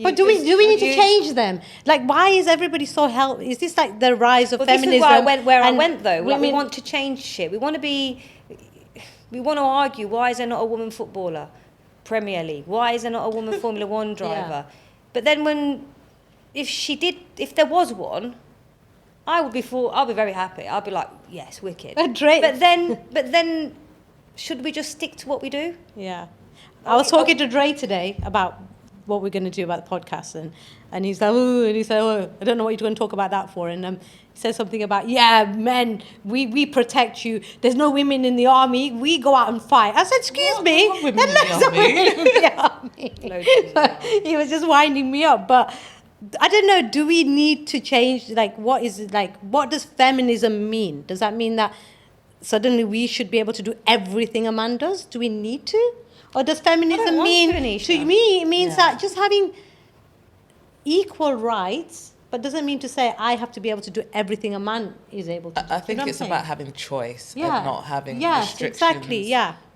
But do we need to change them? Why is everybody so Is this the rise of feminism? This is where I went though. We want to change shit. We want to argue, why is there not a woman footballer? Premier League. Why is there not a woman Formula One driver? But then if there was one, I'll be very happy. I'll be like, yes, wicked. Drake. But then, should we just stick to what we do? Yeah. I was talking to Dre today about what we're going to do about the podcast, and he's like, I don't know what you're going to talk about that for. And he said something about, men, we protect you. There's no women in the army. We go out and fight. I said, excuse me. Women in the army. He was just winding me up. But I don't know, do we need to change, what does feminism mean? Does that mean that suddenly we should be able to do everything a man does? Do we need to? Or does feminism mean, to me, it means that just having equal rights, but doesn't mean to say I have to be able to do everything a man is able to do. I think it's about having choice and not having restrictions exactly,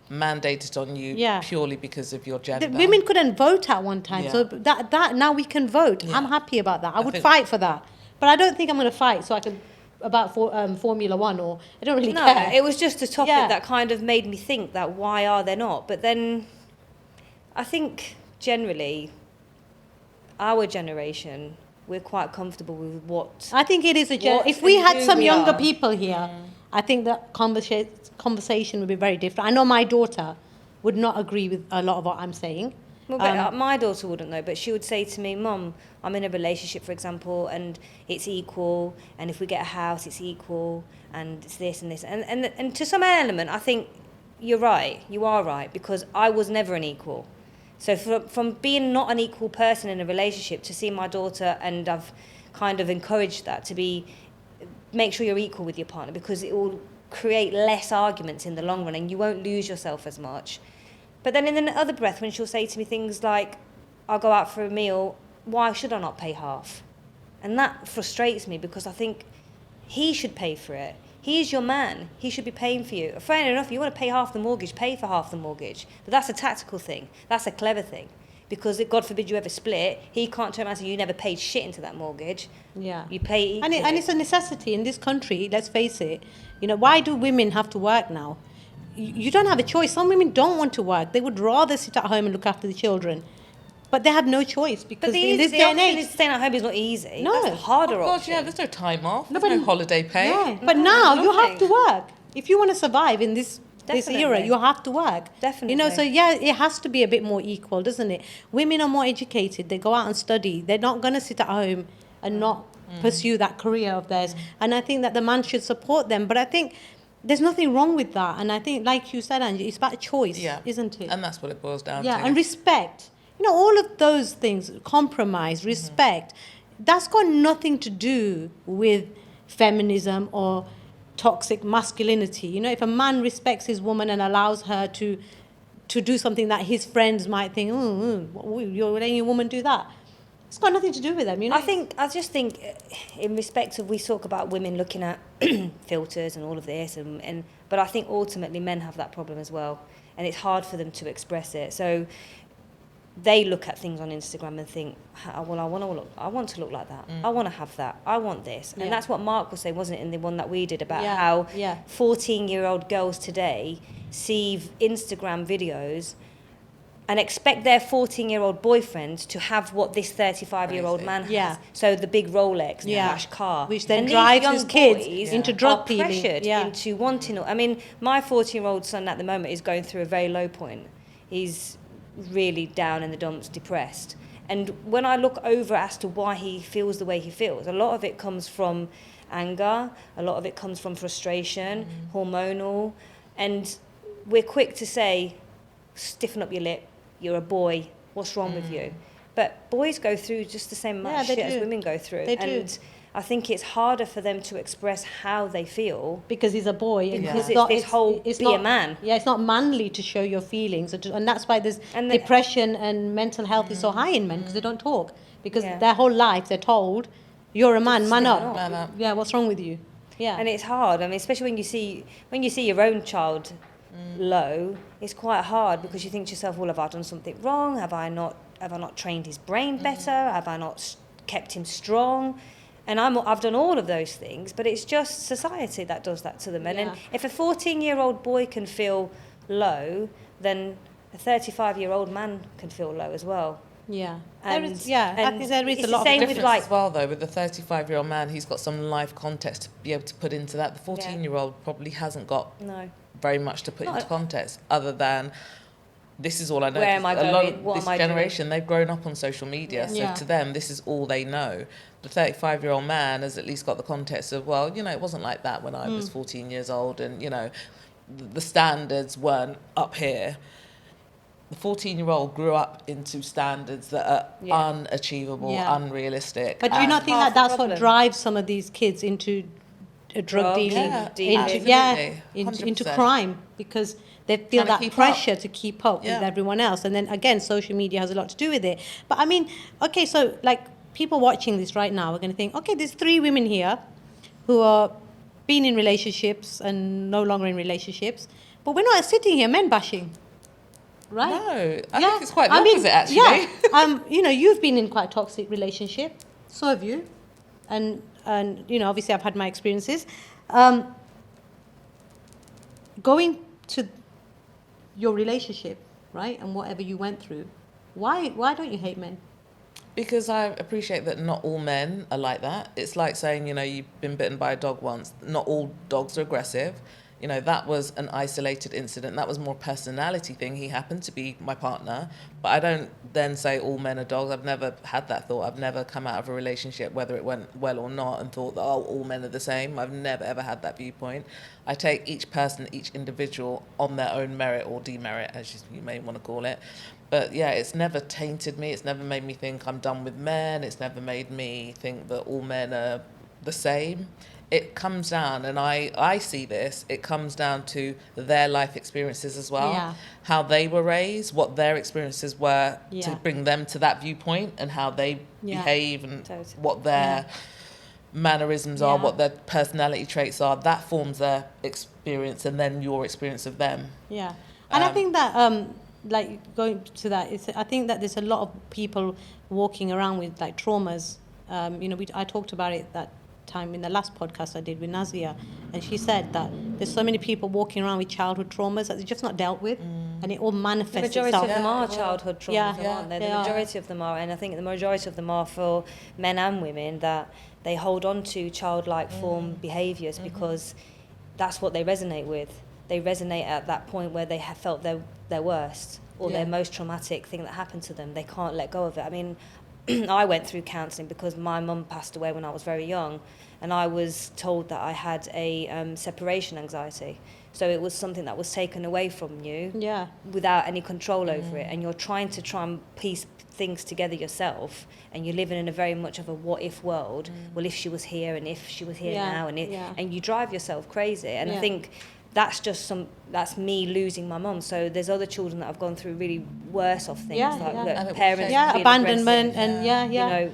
mandated on you purely because of your gender. The women couldn't vote at one time, so that now we can vote. I'm happy about that. I would fight for that. But I don't think I'm going to fight so I can about Formula One, or I don't really care. It was just a topic that kind of made me think that why are they not? But then I think generally our generation, we're quite comfortable with what... I think it is if we had some younger people here, I think that conversation would be very different. I know my daughter would not agree with a lot of what I'm saying. Well, but my daughter wouldn't know, but she would say to me, Mum, I'm in a relationship, for example, and it's equal, and if we get a house, it's equal, and it's this and this. And to some element, I think you are right, because I was never an equal. So from being not an equal person in a relationship to see my daughter, and I've kind of encouraged that to make sure you're equal with your partner, because it will create less arguments in the long run, and you won't lose yourself as much. But then in the other breath, when she'll say to me things like, I'll go out for a meal, why should I not pay half? And that frustrates me, because I think he should pay for it. He is your man. He should be paying for you. Fair enough, you want to pay half the mortgage, pay for half the mortgage. But that's a tactical thing. That's a clever thing. Because God forbid you ever split, he can't turn around and say you never paid shit into that mortgage. Yeah. You pay equally. And it's a necessity in this country, let's face it. Why do women have to work now? You don't have a choice. Some women don't want to work. They would rather sit at home and look after the children. But they have no choice, because in this day and age... staying at home is not easy. No. That's the harder option. There's no time off. There's no holiday pay. Yeah. But now you have to work. If you want to survive in this era, you have to work. Definitely. So it has to be a bit more equal, doesn't it? Women are more educated. They go out and study. They're not going to sit at home and not pursue that career of theirs. And I think that the man should support them. But I think there's nothing wrong with that. And I think, like you said, Angie, it's about choice, isn't it? And that's what it boils down to. Yeah, and respect. All of those things, compromise, respect, that's got nothing to do with feminism or toxic masculinity. If a man respects his woman and allows her to do something that his friends might think, you're letting your woman do that. It's got nothing to do with them, I just think, in respect of, we talk about women looking at filters and all of this, but I think ultimately men have that problem as well, and it's hard for them to express it. So they look at things on Instagram and think, well, I want to look like that. I want to have that. I want this. And that's what Mark was saying, wasn't it, in the one that we did about how 14-year-old girls today see Instagram videos and expect their 14-year-old boyfriend to have what this 35-year-old man has. Yeah. So the big Rolex, the cash car. Which then drives his kids into drug dealing. Pressured into wanting... I mean, my 14-year-old son at the moment is going through a very low point. He's really down in the dumps, depressed. And when I look over as to why he feels the way he feels, a lot of it comes from anger, a lot of it comes from frustration, hormonal, and we're quick to say, stiffen up your lip, you're a boy, what's wrong with you? But boys go through just the same amount of shit as women go through. They do. And I think it's harder for them to express how they feel. Because he's a boy. Because it's a man. Yeah, it's not manly to show your feelings. And that's why there's depression and mental health is so high in men, because they don't talk. Because their whole life they're told, you're a man, man up. Man up. Yeah, what's wrong with you? Yeah. And it's hard. I mean, especially when you see your own child low, it's quite hard, because you think to yourself, well, have I done something wrong? Have I not trained his brain better? Have I not kept him strong? And I've done all of those things, but it's just society that does that to them. And then if a 14-year-old boy can feel low, then a 35-year-old man can feel low as well. Yeah. And, I think there is it's a lot the of same with difference. like as well, though, with the 35-year-old man, he's got some life context to be able to put into that. The 14-year-old probably hasn't got no. very much to put Not into context other than this is all I know. Where am I A lot going? of What this am I doing? generation, they've grown up on social media, Yeah. so Yeah. to them, this is all they know. The 35-year-old man has at least got the context of, well, you know, it wasn't like that when I was 14 years old, and, you know, the standards weren't up here. The 14-year-old grew up into standards that are unachievable, Yeah. unrealistic. But do you not think half that the that's what problem. drives some of these kids into drug Drugs, dealing, dealing. into 100%. crime, because they feel Trying to that keep pressure to keep up Yeah. with everyone else. And then again, social media has a lot to do with it. But I mean, okay, so like people watching this right now are going to think, okay, there's 3 women here who are been in relationships and no longer in relationships, but we're not sitting here men bashing. Right? No, I think it's quite the opposite, actually. Yeah. You know, you've been in quite a toxic relationship. So have you. And you know, obviously I've had my experiences. Going to your relationship, right, and whatever you went through, why don't you hate men? Because I appreciate that not all men are like that. It's like saying, you know, you've been bitten by a dog once. Not all dogs are aggressive. You know, that was an isolated incident. That was more a personality thing. He happened to be my partner. But I don't then say all men are dogs. I've never had that thought. I've never come out of a relationship, whether it went well or not, and thought that, oh, all men are the same. I've never, ever had that viewpoint. I take each person, each individual on their own merit or demerit, as you may want to call it. But yeah, it's never tainted me. It's never made me think I'm done with men. It's never made me think that all men are the same. It comes down, and I see this, it comes down to their life experiences as well. Yeah. How they were raised, what their experiences were Yeah. to bring them to that viewpoint, and how they behave, and Totally. what their mannerisms are, Yeah. what their personality traits are. That forms their experience, and then your experience of them. Yeah. And I think that, like, going to that, I think that there's a lot of people walking around with, like, traumas. You know, I talked about it that time in the last podcast I did with Nazia, and she said that there's so many people walking around with childhood traumas that they're just not dealt with, and it all The manifests majority itself. of them are childhood traumas, Yeah. aren't they? They The are. majority of them are, and I think the majority of them are for men and women, that they hold on to childlike form behaviours because that's what they resonate with. They resonate at that point where they have felt their worst or their most traumatic thing that happened to them. They can't let go of it. I mean, I went through counselling because my mum passed away when I was very young, and I was told that I had a separation anxiety. So it was something that was taken away from you Yeah. without any control over it, and you're trying to piece things together yourself, and you're living in a very much of a what if world. Well, if she was here, and if she was here now, and you drive yourself crazy. And I think that's me losing my mum. So there's other children that have gone through really worse off things, like parents being abandonment, aggressive, and you know,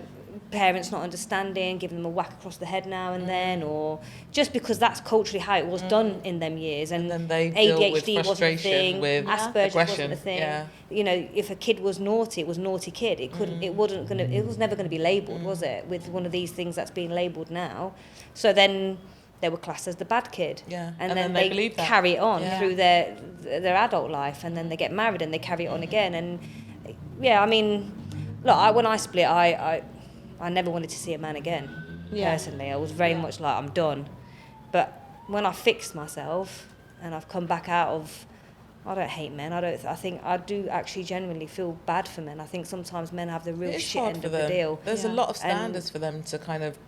parents not understanding, giving them a whack across the head now and then, or just because that's culturally how it was done in them years, and then they deal with ADHD wasn't a frustration, thing, with Asperger's aggression, wasn't a thing. yeah. You know, if a kid was naughty, it was naughty kid. It couldn't. It was never going to be labelled, was it? With one of these things that's being labelled now. So then they were classed as the bad kid. Yeah. And then they believe that. carry it on Yeah. through their adult life, and then they get married and they carry it on again. And yeah, I mean, look, when I split, I never wanted to see a man again. Yeah. Personally, I was very much like, I'm done. But when I fixed myself and I've come back out of, I don't hate men. I think I do actually genuinely feel bad for men. I think sometimes men have the real It's shit hard end for of the them. deal. There's a lot of standards for them to kind of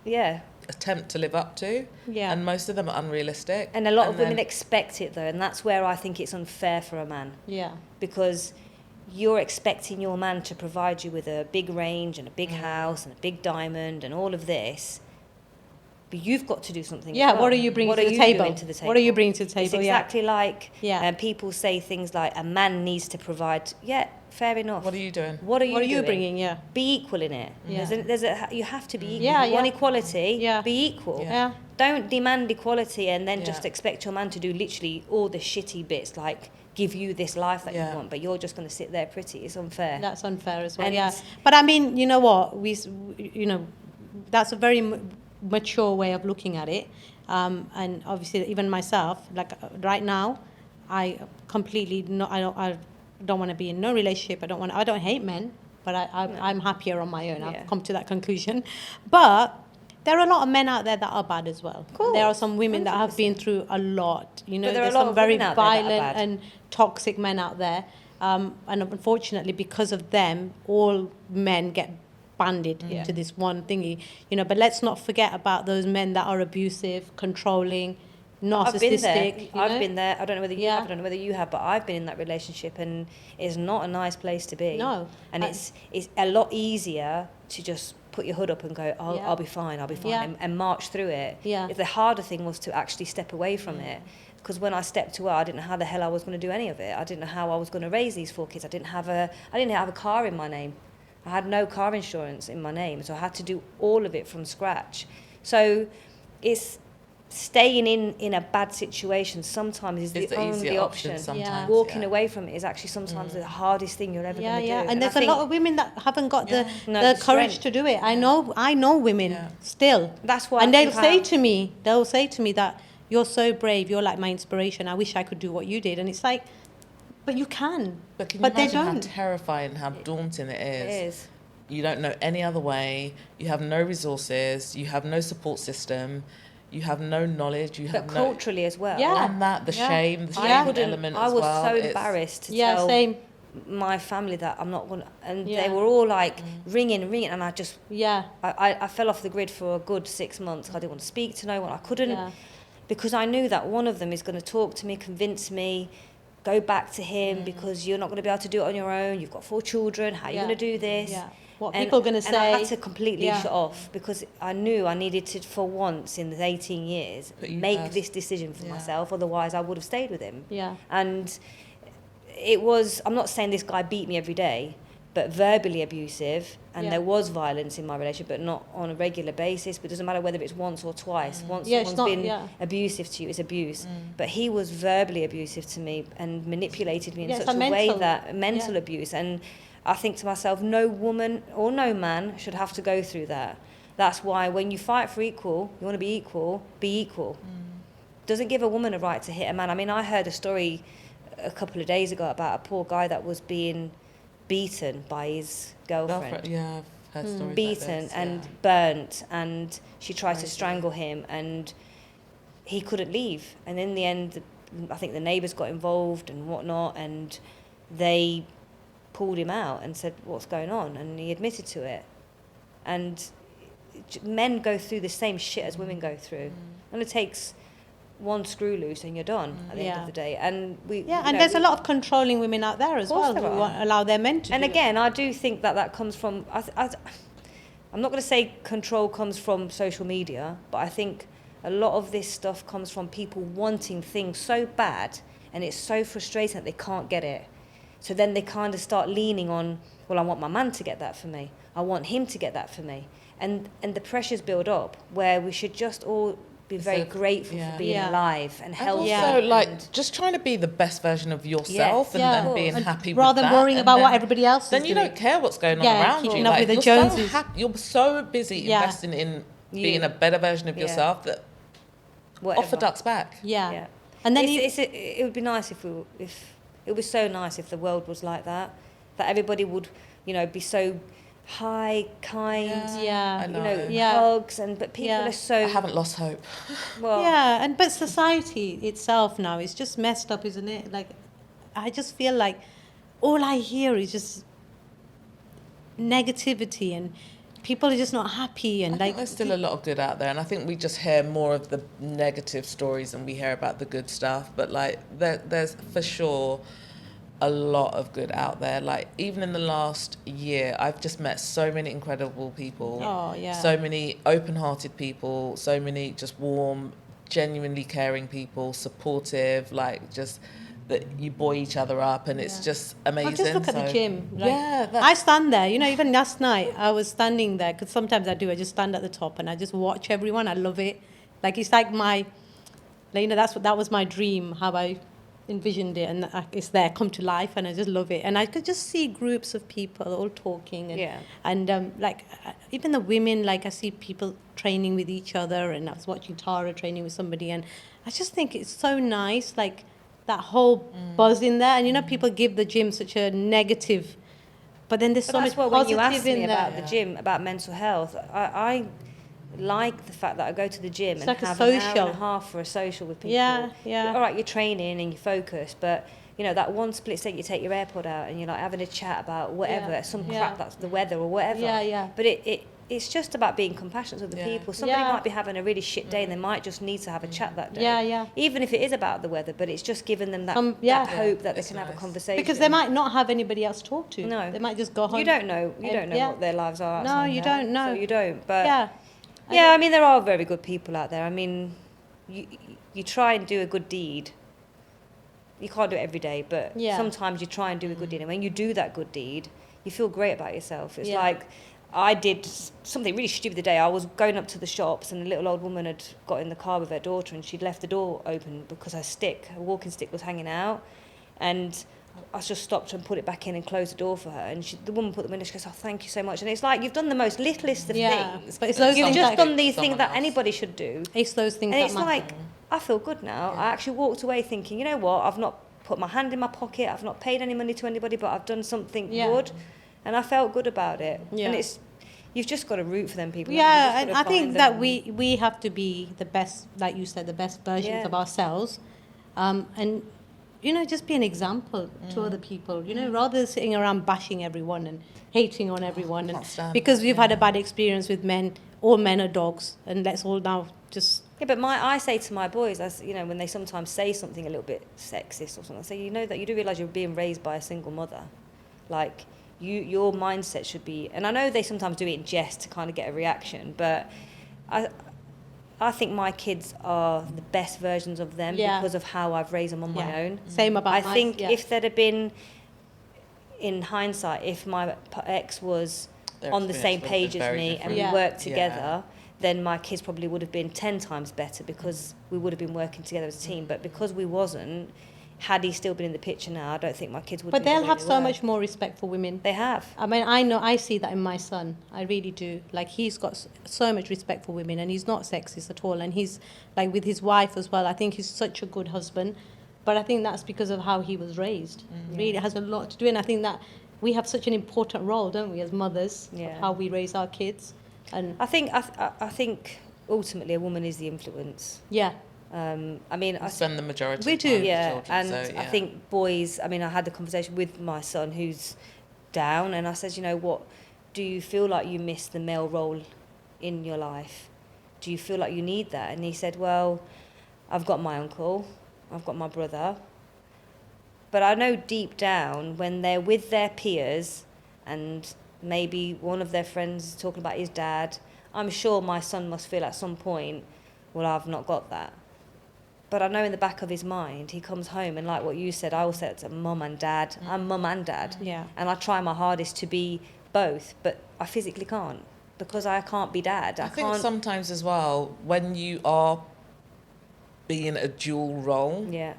attempt to live up to, and most of them are unrealistic. And a lot of women expect it though, and that's where I think it's unfair for a man. Yeah. Because you're expecting your man to provide you with a big range and a big house and a big diamond and all of this, but you've got to do something. Yeah, as well. what are you bringing What to are the you table? doing to the table? What are you bringing to the table? It's exactly like people say things like a man needs to provide. Yeah, fair enough. What are you doing? What are you doing? bringing? Yeah. Be equal in it. Yeah. You have to be equal. Yeah, You want yeah. equality. Yeah. Be equal. Yeah. Don't demand equality and then just Yeah. expect your man to do literally all the shitty bits, like give you this life that you Yeah. want, but you're just going to sit there pretty. It's unfair. That's unfair as well. And Yeah. it's- But I mean, you know what? That's a very mature way of looking at it. And obviously, even myself, like right now, I completely I don't want to be in no relationship. I don't hate men. but I'm happier on my own. Yeah. I've come to that conclusion. But there are a lot of men out there that are bad as well. Course, there are some women that have 100%. been through a lot. You know, But there are a there's lot some of very women out there that are violent bad. and toxic men out there. And unfortunately, because of them, all men get banded into this one thingy. You know, but let's not forget about those men that are abusive, controlling, narcissistic. I've been there. you know? I've been there. I don't know whether you Yeah. have. I don't know whether you have, but I've been in that relationship, and it's not a nice place to be. No. And it's a lot easier to just put your hood up and go, Yeah. I'll be fine, Yeah. and march through it. Yeah. If the harder thing was to actually step away from it, because when I stepped away, I didn't know how the hell I was going to do any of it. I didn't know how I was going to raise these 4 kids. I didn't have a car in my name. I had no car insurance in my name, so I had to do all of it from scratch. So it's staying in a bad situation sometimes is It's the the only easier option. option sometimes. Yeah. Walking yeah. away from it is actually sometimes the hardest thing you're ever Yeah, going to yeah, do. and there's I a think lot of women that haven't got Yeah. No, the the courage strength. to do it. I know women Yeah. still. That's why And I they'll think say to me that you're so brave. You're like my inspiration. I wish I could do what you did. And it's like, but you can. But can you But they imagine how don't. terrifying, how daunting it it is? is. You don't know any other way. You have no resources. You have no support system. You have no knowledge. You But have no. culturally as well. Yeah. And that, the Yeah. shame, the I shame couldn't- element I as was well. so It's- embarrassed to Yeah, tell same. my family that I'm not going to, and Yeah. they were all like ringing, and I just, Yeah, I fell off the grid for a good 6 months. I didn't want to speak to no one. I couldn't, yeah, because I knew that one of them is going to talk to me, convince me, go back to him because you're not going to be able to do it on your own. You've got 4 children. How are you Yeah. going to do this? yeah. What And- people are going to And I say. had to completely Yeah. shut off because I knew I needed to, for once in the 18 years, Put you make first. this decision for Yeah. myself. Otherwise, I would have stayed with him. Yeah, And it was, I'm not saying this guy beat me every day, but verbally abusive. And Yeah. there was violence in my relationship, but not on a regular basis. But it doesn't matter whether it's once or twice. Once Yeah, it's someone's not- been yeah. abusive to you, it's abuse. But he was verbally abusive to me and manipulated me in Yeah, it's such a a way mental- that mental yeah. abuse. And I think to myself, no woman or no man should have to go through that. That's why when you fight for equal, you want to be equal, be equal. Doesn't give a woman a right to hit a man. I mean, I heard a story a couple of days ago about a poor guy that was being beaten by his girlfriend. Yeah, I've heard stories like Beaten this, and yeah. burnt, and she tried to Crazy. strangle him, and he couldn't leave. And in the end, I think the neighbours got involved and whatnot, and they pulled him out and said, "What's going on?" And he admitted to it. And men go through the same shit as women go through, and it takes one screw loose and you're done at the end Yeah. of the day. And we, yeah, you and know, there's a we- lot of controlling women out there as Of course well there who are. won't allow their men to And do it. again, I do think that comes from. I'm not going to say control comes from social media, but I think a lot of this stuff comes from people wanting things so bad, and it's so frustrating that they can't get it. So then they kind of start leaning on, well, I want my man to get that for me. I want him to get that for me. And the pressures build up where we should just all be very So, grateful yeah. for being Yeah. alive and And healthy. Yeah. also, like, and- just trying to be the best version of yourself Yes. and Yeah. then being And happy rather with than that. worrying and about what then- everybody else Then is you doing. don't care what's going on Yeah, around you. keeping up with the you're Joneses. you're so busy Yeah. investing in You. being a better version of Yeah. yourself that whatever. off the duck's back. Yeah. Yeah. And then it would be nice if it was so nice if the world was like that everybody would, be so high, kind, Yeah. I you know. know, Yeah. hugs, but people Yeah. are so I haven't lost hope. well. yeah, but society itself now is just messed up, isn't it? Like, I just feel like all I hear is just negativity, and people are just not happy, and I like think there's still a lot of good out there, and I think we just hear more of the negative stories than we hear about the good stuff. But like, there's for sure a lot of good out there. Like, even in the last year, I've just met so many incredible people. Oh, yeah. So many open-hearted people. So many just warm, genuinely caring people, supportive. Like, just that you buoy each other up, and it's just amazing. Well, just look at the So, gym. Like, yeah, I stand there. Even last night, I was standing there because sometimes I do. I just stand at the top and I just watch everyone. I love it. Like, it's like that was my dream, how I envisioned it, and it's there, come to life, and I just love it. And I could just see groups of people all talking, and Yeah. even the women. Like, I see people training with each other, and I was watching Tara training with somebody, and I just think it's so nice. Like, that whole buzz in there, and people give the gym such a negative, But then there's so much that's why when you asked positive me in about there. the gym, about mental health, I like the fact that I go to the gym and like a have an hour social. and a half for a social with people. Yeah, yeah. All right, you're training and you focus, but you know that one split second you take your AirPod out and you're like having a chat about whatever, Yeah, some yeah. crap that's the weather or whatever. Yeah, yeah. But it's just about being compassionate with the Yeah. people. Somebody Yeah. might be having a really shit day and they might just need to have a chat that day. Yeah, yeah. Even if it is about the weather, but it's just giving them that, Yeah. that hope that they It's can have a nice. conversation. Because they might not have anybody else to talk to. No. They might just go home. You don't know. You don't know Yeah. what their lives are. No, outside you there, don't know. So you don't. But Yeah. yeah, I mean, there are very good people out there. I mean, you try and do a good deed. You can't do it every day, but Yeah. sometimes you try and do a good deed. And when you do that good deed, you feel great about yourself. It's Yeah. like I did something really stupid the day. I was going up to the shops and a little old woman had got in the car with her daughter and she'd left the door open because her walking stick was hanging out. And I just stopped and put it back in and closed the door for her. And the woman put the window, she goes, oh, thank you so much. And it's like, you've done the most littlest of Yeah. things. But it's those You've things just that- done the thing Someone that else. anybody should do. It's those things And that it's matter. like, I feel good now. I actually walked away thinking, you know what, I've not put my hand in my pocket, I've not paid any money to anybody, but I've done something Yeah. good. And I felt good about it. Yeah. And you've just got to root for them people. Yeah, and You've just I gotta think find that them. we have to be the best, like you said, the best versions Yeah. of ourselves, and just be an example to other people. Rather than sitting around bashing everyone and hating on everyone, and can't stand because that, we've had a bad experience with men. All men are dogs, and let's all now just. Yeah, but I say to my boys, when they sometimes say something a little bit sexist or something, I say, that you do realise you're being raised by a single mother. Like, your mindset should be, and I know they sometimes do it in jest to kind of get a reaction, but I think my kids are the best versions of them Yeah. because of how I've raised them on my own. Same about. I mine, think yeah. if there'd have been, in hindsight, if my ex was Their on the same experience would have page been as very me different. and Yeah. we worked Yeah. together, then my kids probably would have been 10 times better because we would have been working together as a team. But because we wasn't, had he still been in the picture now, I don't think my kids would. But be the they'll way have they so were. much more respect for women. They have. I mean, I see that in my son. I really do. Like, he's got so much respect for women, and he's not sexist at all. And he's, like, with his wife as well, I think he's such a good husband. But I think that's because of how he was raised. Really, it has a lot to do. And I think that we have such an important role, don't we, as mothers, Yeah. of how we raise our kids. And I think ultimately a woman is the influence. yeah, I mean, I spend the majority We of time do. with yeah, children, and so, yeah. I think boys. I mean, I had the conversation with my son who's down, and I said, what do you feel like you miss the male role in your life? Do you feel like you need that? And he said, well, I've got my uncle, I've got my brother, but I know deep down when they're with their peers, and maybe one of their friends is talking about his dad, I'm sure my son must feel at some point, well, I've not got that. But I know in the back of his mind, he comes home and like what you said, I always said to mum and dad, I'm mum and dad. Yeah. And I try my hardest to be both, but I physically can't because I can't be dad. I think can't. sometimes as well, when you are being a dual role, Yeah.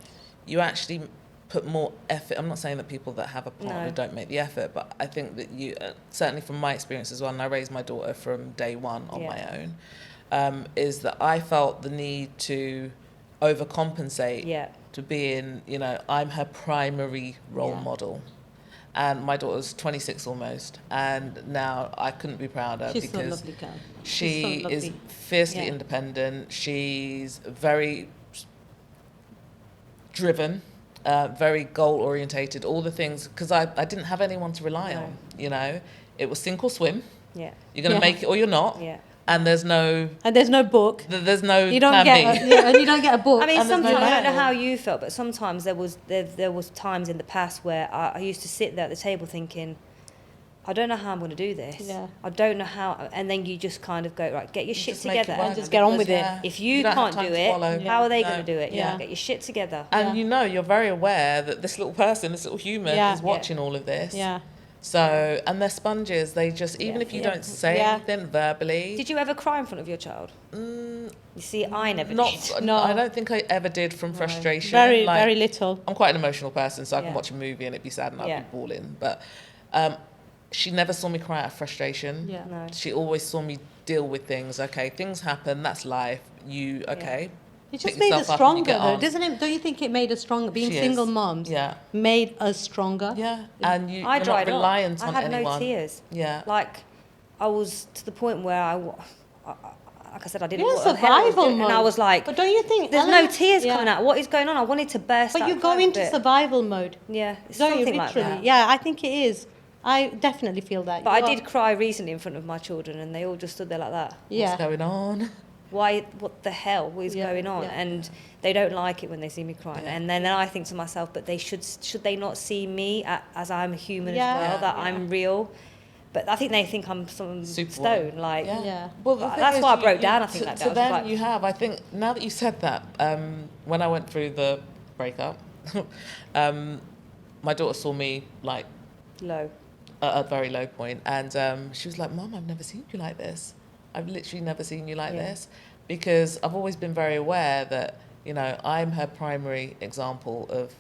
you actually put more effort. I'm not saying that people that have a partner No. don't make the effort, but I think that you, certainly from my experience as well, and I raised my daughter from day one on Yeah. my own, is that I felt the need to overcompensate Yeah. to being, I'm her primary role Yeah. model. And my daughter's 26 almost, and now I couldn't be prouder she's so because lovely, girl. she She's so is lovely. fiercely Yeah. independent. She's very driven, very goal orientated. All the things, because I didn't have anyone to rely No. on. It was sink or swim. Yeah. You're gonna Yeah. make it or you're not. Yeah. And there's no And there's no book. You don't plan get. B. And you don't get a book. I mean, And there's no sometimes I don't know manual. how you felt, but sometimes there was times in the past where I used to sit there at the table thinking, I don't know how I'm going to do this. Yeah. I don't know how, and then you just kind of go, right, get your shit Just make it together. work, Just get on because, with it. yeah, If you don't have can't time do to it, follow. how are they No. going to do it? Yeah. Get your shit together. And Yeah. you're very aware that this little person, this little human, Yeah. is watching all of this. yeah. So, and they're sponges. They just, even Yeah. if you Yeah. don't say Yeah. anything verbally, Did you ever cry in front of your child? You see, I never not. did. No. I don't think I ever did from frustration. Very, Like, very little. I'm quite an emotional person, so I can Yeah. watch a movie and it'd be sad and I'd Yeah. be bawling. But she never saw me cry out of frustration. Yeah. No. She always saw me deal with things. Okay, things happen. That's life. Okay. It just pick made yourself us up and you stronger, get though, on. doesn't it? Don't you think it made us stronger? Being She single is. moms Yeah. made us stronger. Yeah, and I you're not dried up. reliant I on had anyone. no tears. Yeah. Like, I was to the point where like I said, I didn't You're know in what the hell I was survival doing, and I mode. was like, But don't you think there's no elements- tears yeah. coming out. What is going on? I wanted to burst But out you go crying, into but- survival mode. Yeah, it's Don't you, something like literally? that. Yeah, I think it is. I definitely feel that. But I You're- did cry recently in front of my children, and they all just stood there like that. Yeah. What's going on? Why? What the hell is Yeah, going on? yeah. And they don't like it when they see me crying. Yeah. And then I think to myself, but they should they not see me as I'm a human Yeah. as well, Yeah. that Yeah. I'm real. But I think they think I'm some Superwoman. stone. Like, Yeah. Well, the thing that's is, why I broke down. I think to, like to that. I was them, like, you have. I think now that you said that, when I went through the breakup, my daughter saw me like low. at a very low point, and she was like, "Mom, I've never seen you like this. I've literally never seen you like Yeah. this," because I've always been very aware that I'm her primary example of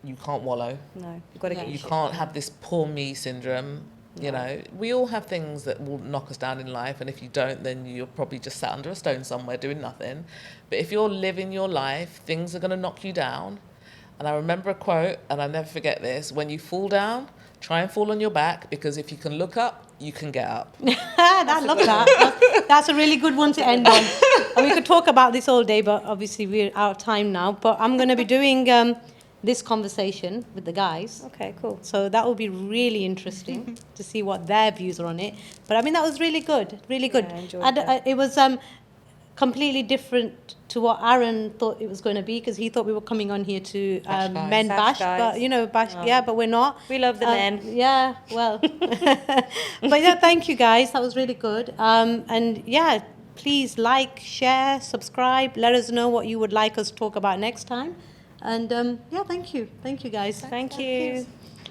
you can't wallow. No, you've got to Yeah. get You your shit can't done. have this poor me syndrome. No. We all have things that will knock us down in life, and if you don't, then you're probably just sat under a stone somewhere doing nothing. But if you're living your life, things are going to knock you down. And I remember a quote, and I'll never forget this: when you fall down, try and fall on your back, because if you can look up, you can get up. I love that. That's a really good one to end on. And we could talk about this all day, but obviously we're out of time now. But I'm going to be doing this conversation with the guys. Okay, cool. So that will be really interesting to see what their views are on it. But I mean, that was really good, really good. Yeah, I enjoyed And that. it was completely different to what Aaron thought it was going to be, because he thought we were coming on here to Bash guys. men Bash bash, but guys. bash, Oh. yeah, but we're not. We love the men. Yeah, well, but yeah, thank you guys. That was really good. And yeah, please like, share, subscribe. Let us know what you would like us to talk about next time. And yeah, thank you guys. Thank you.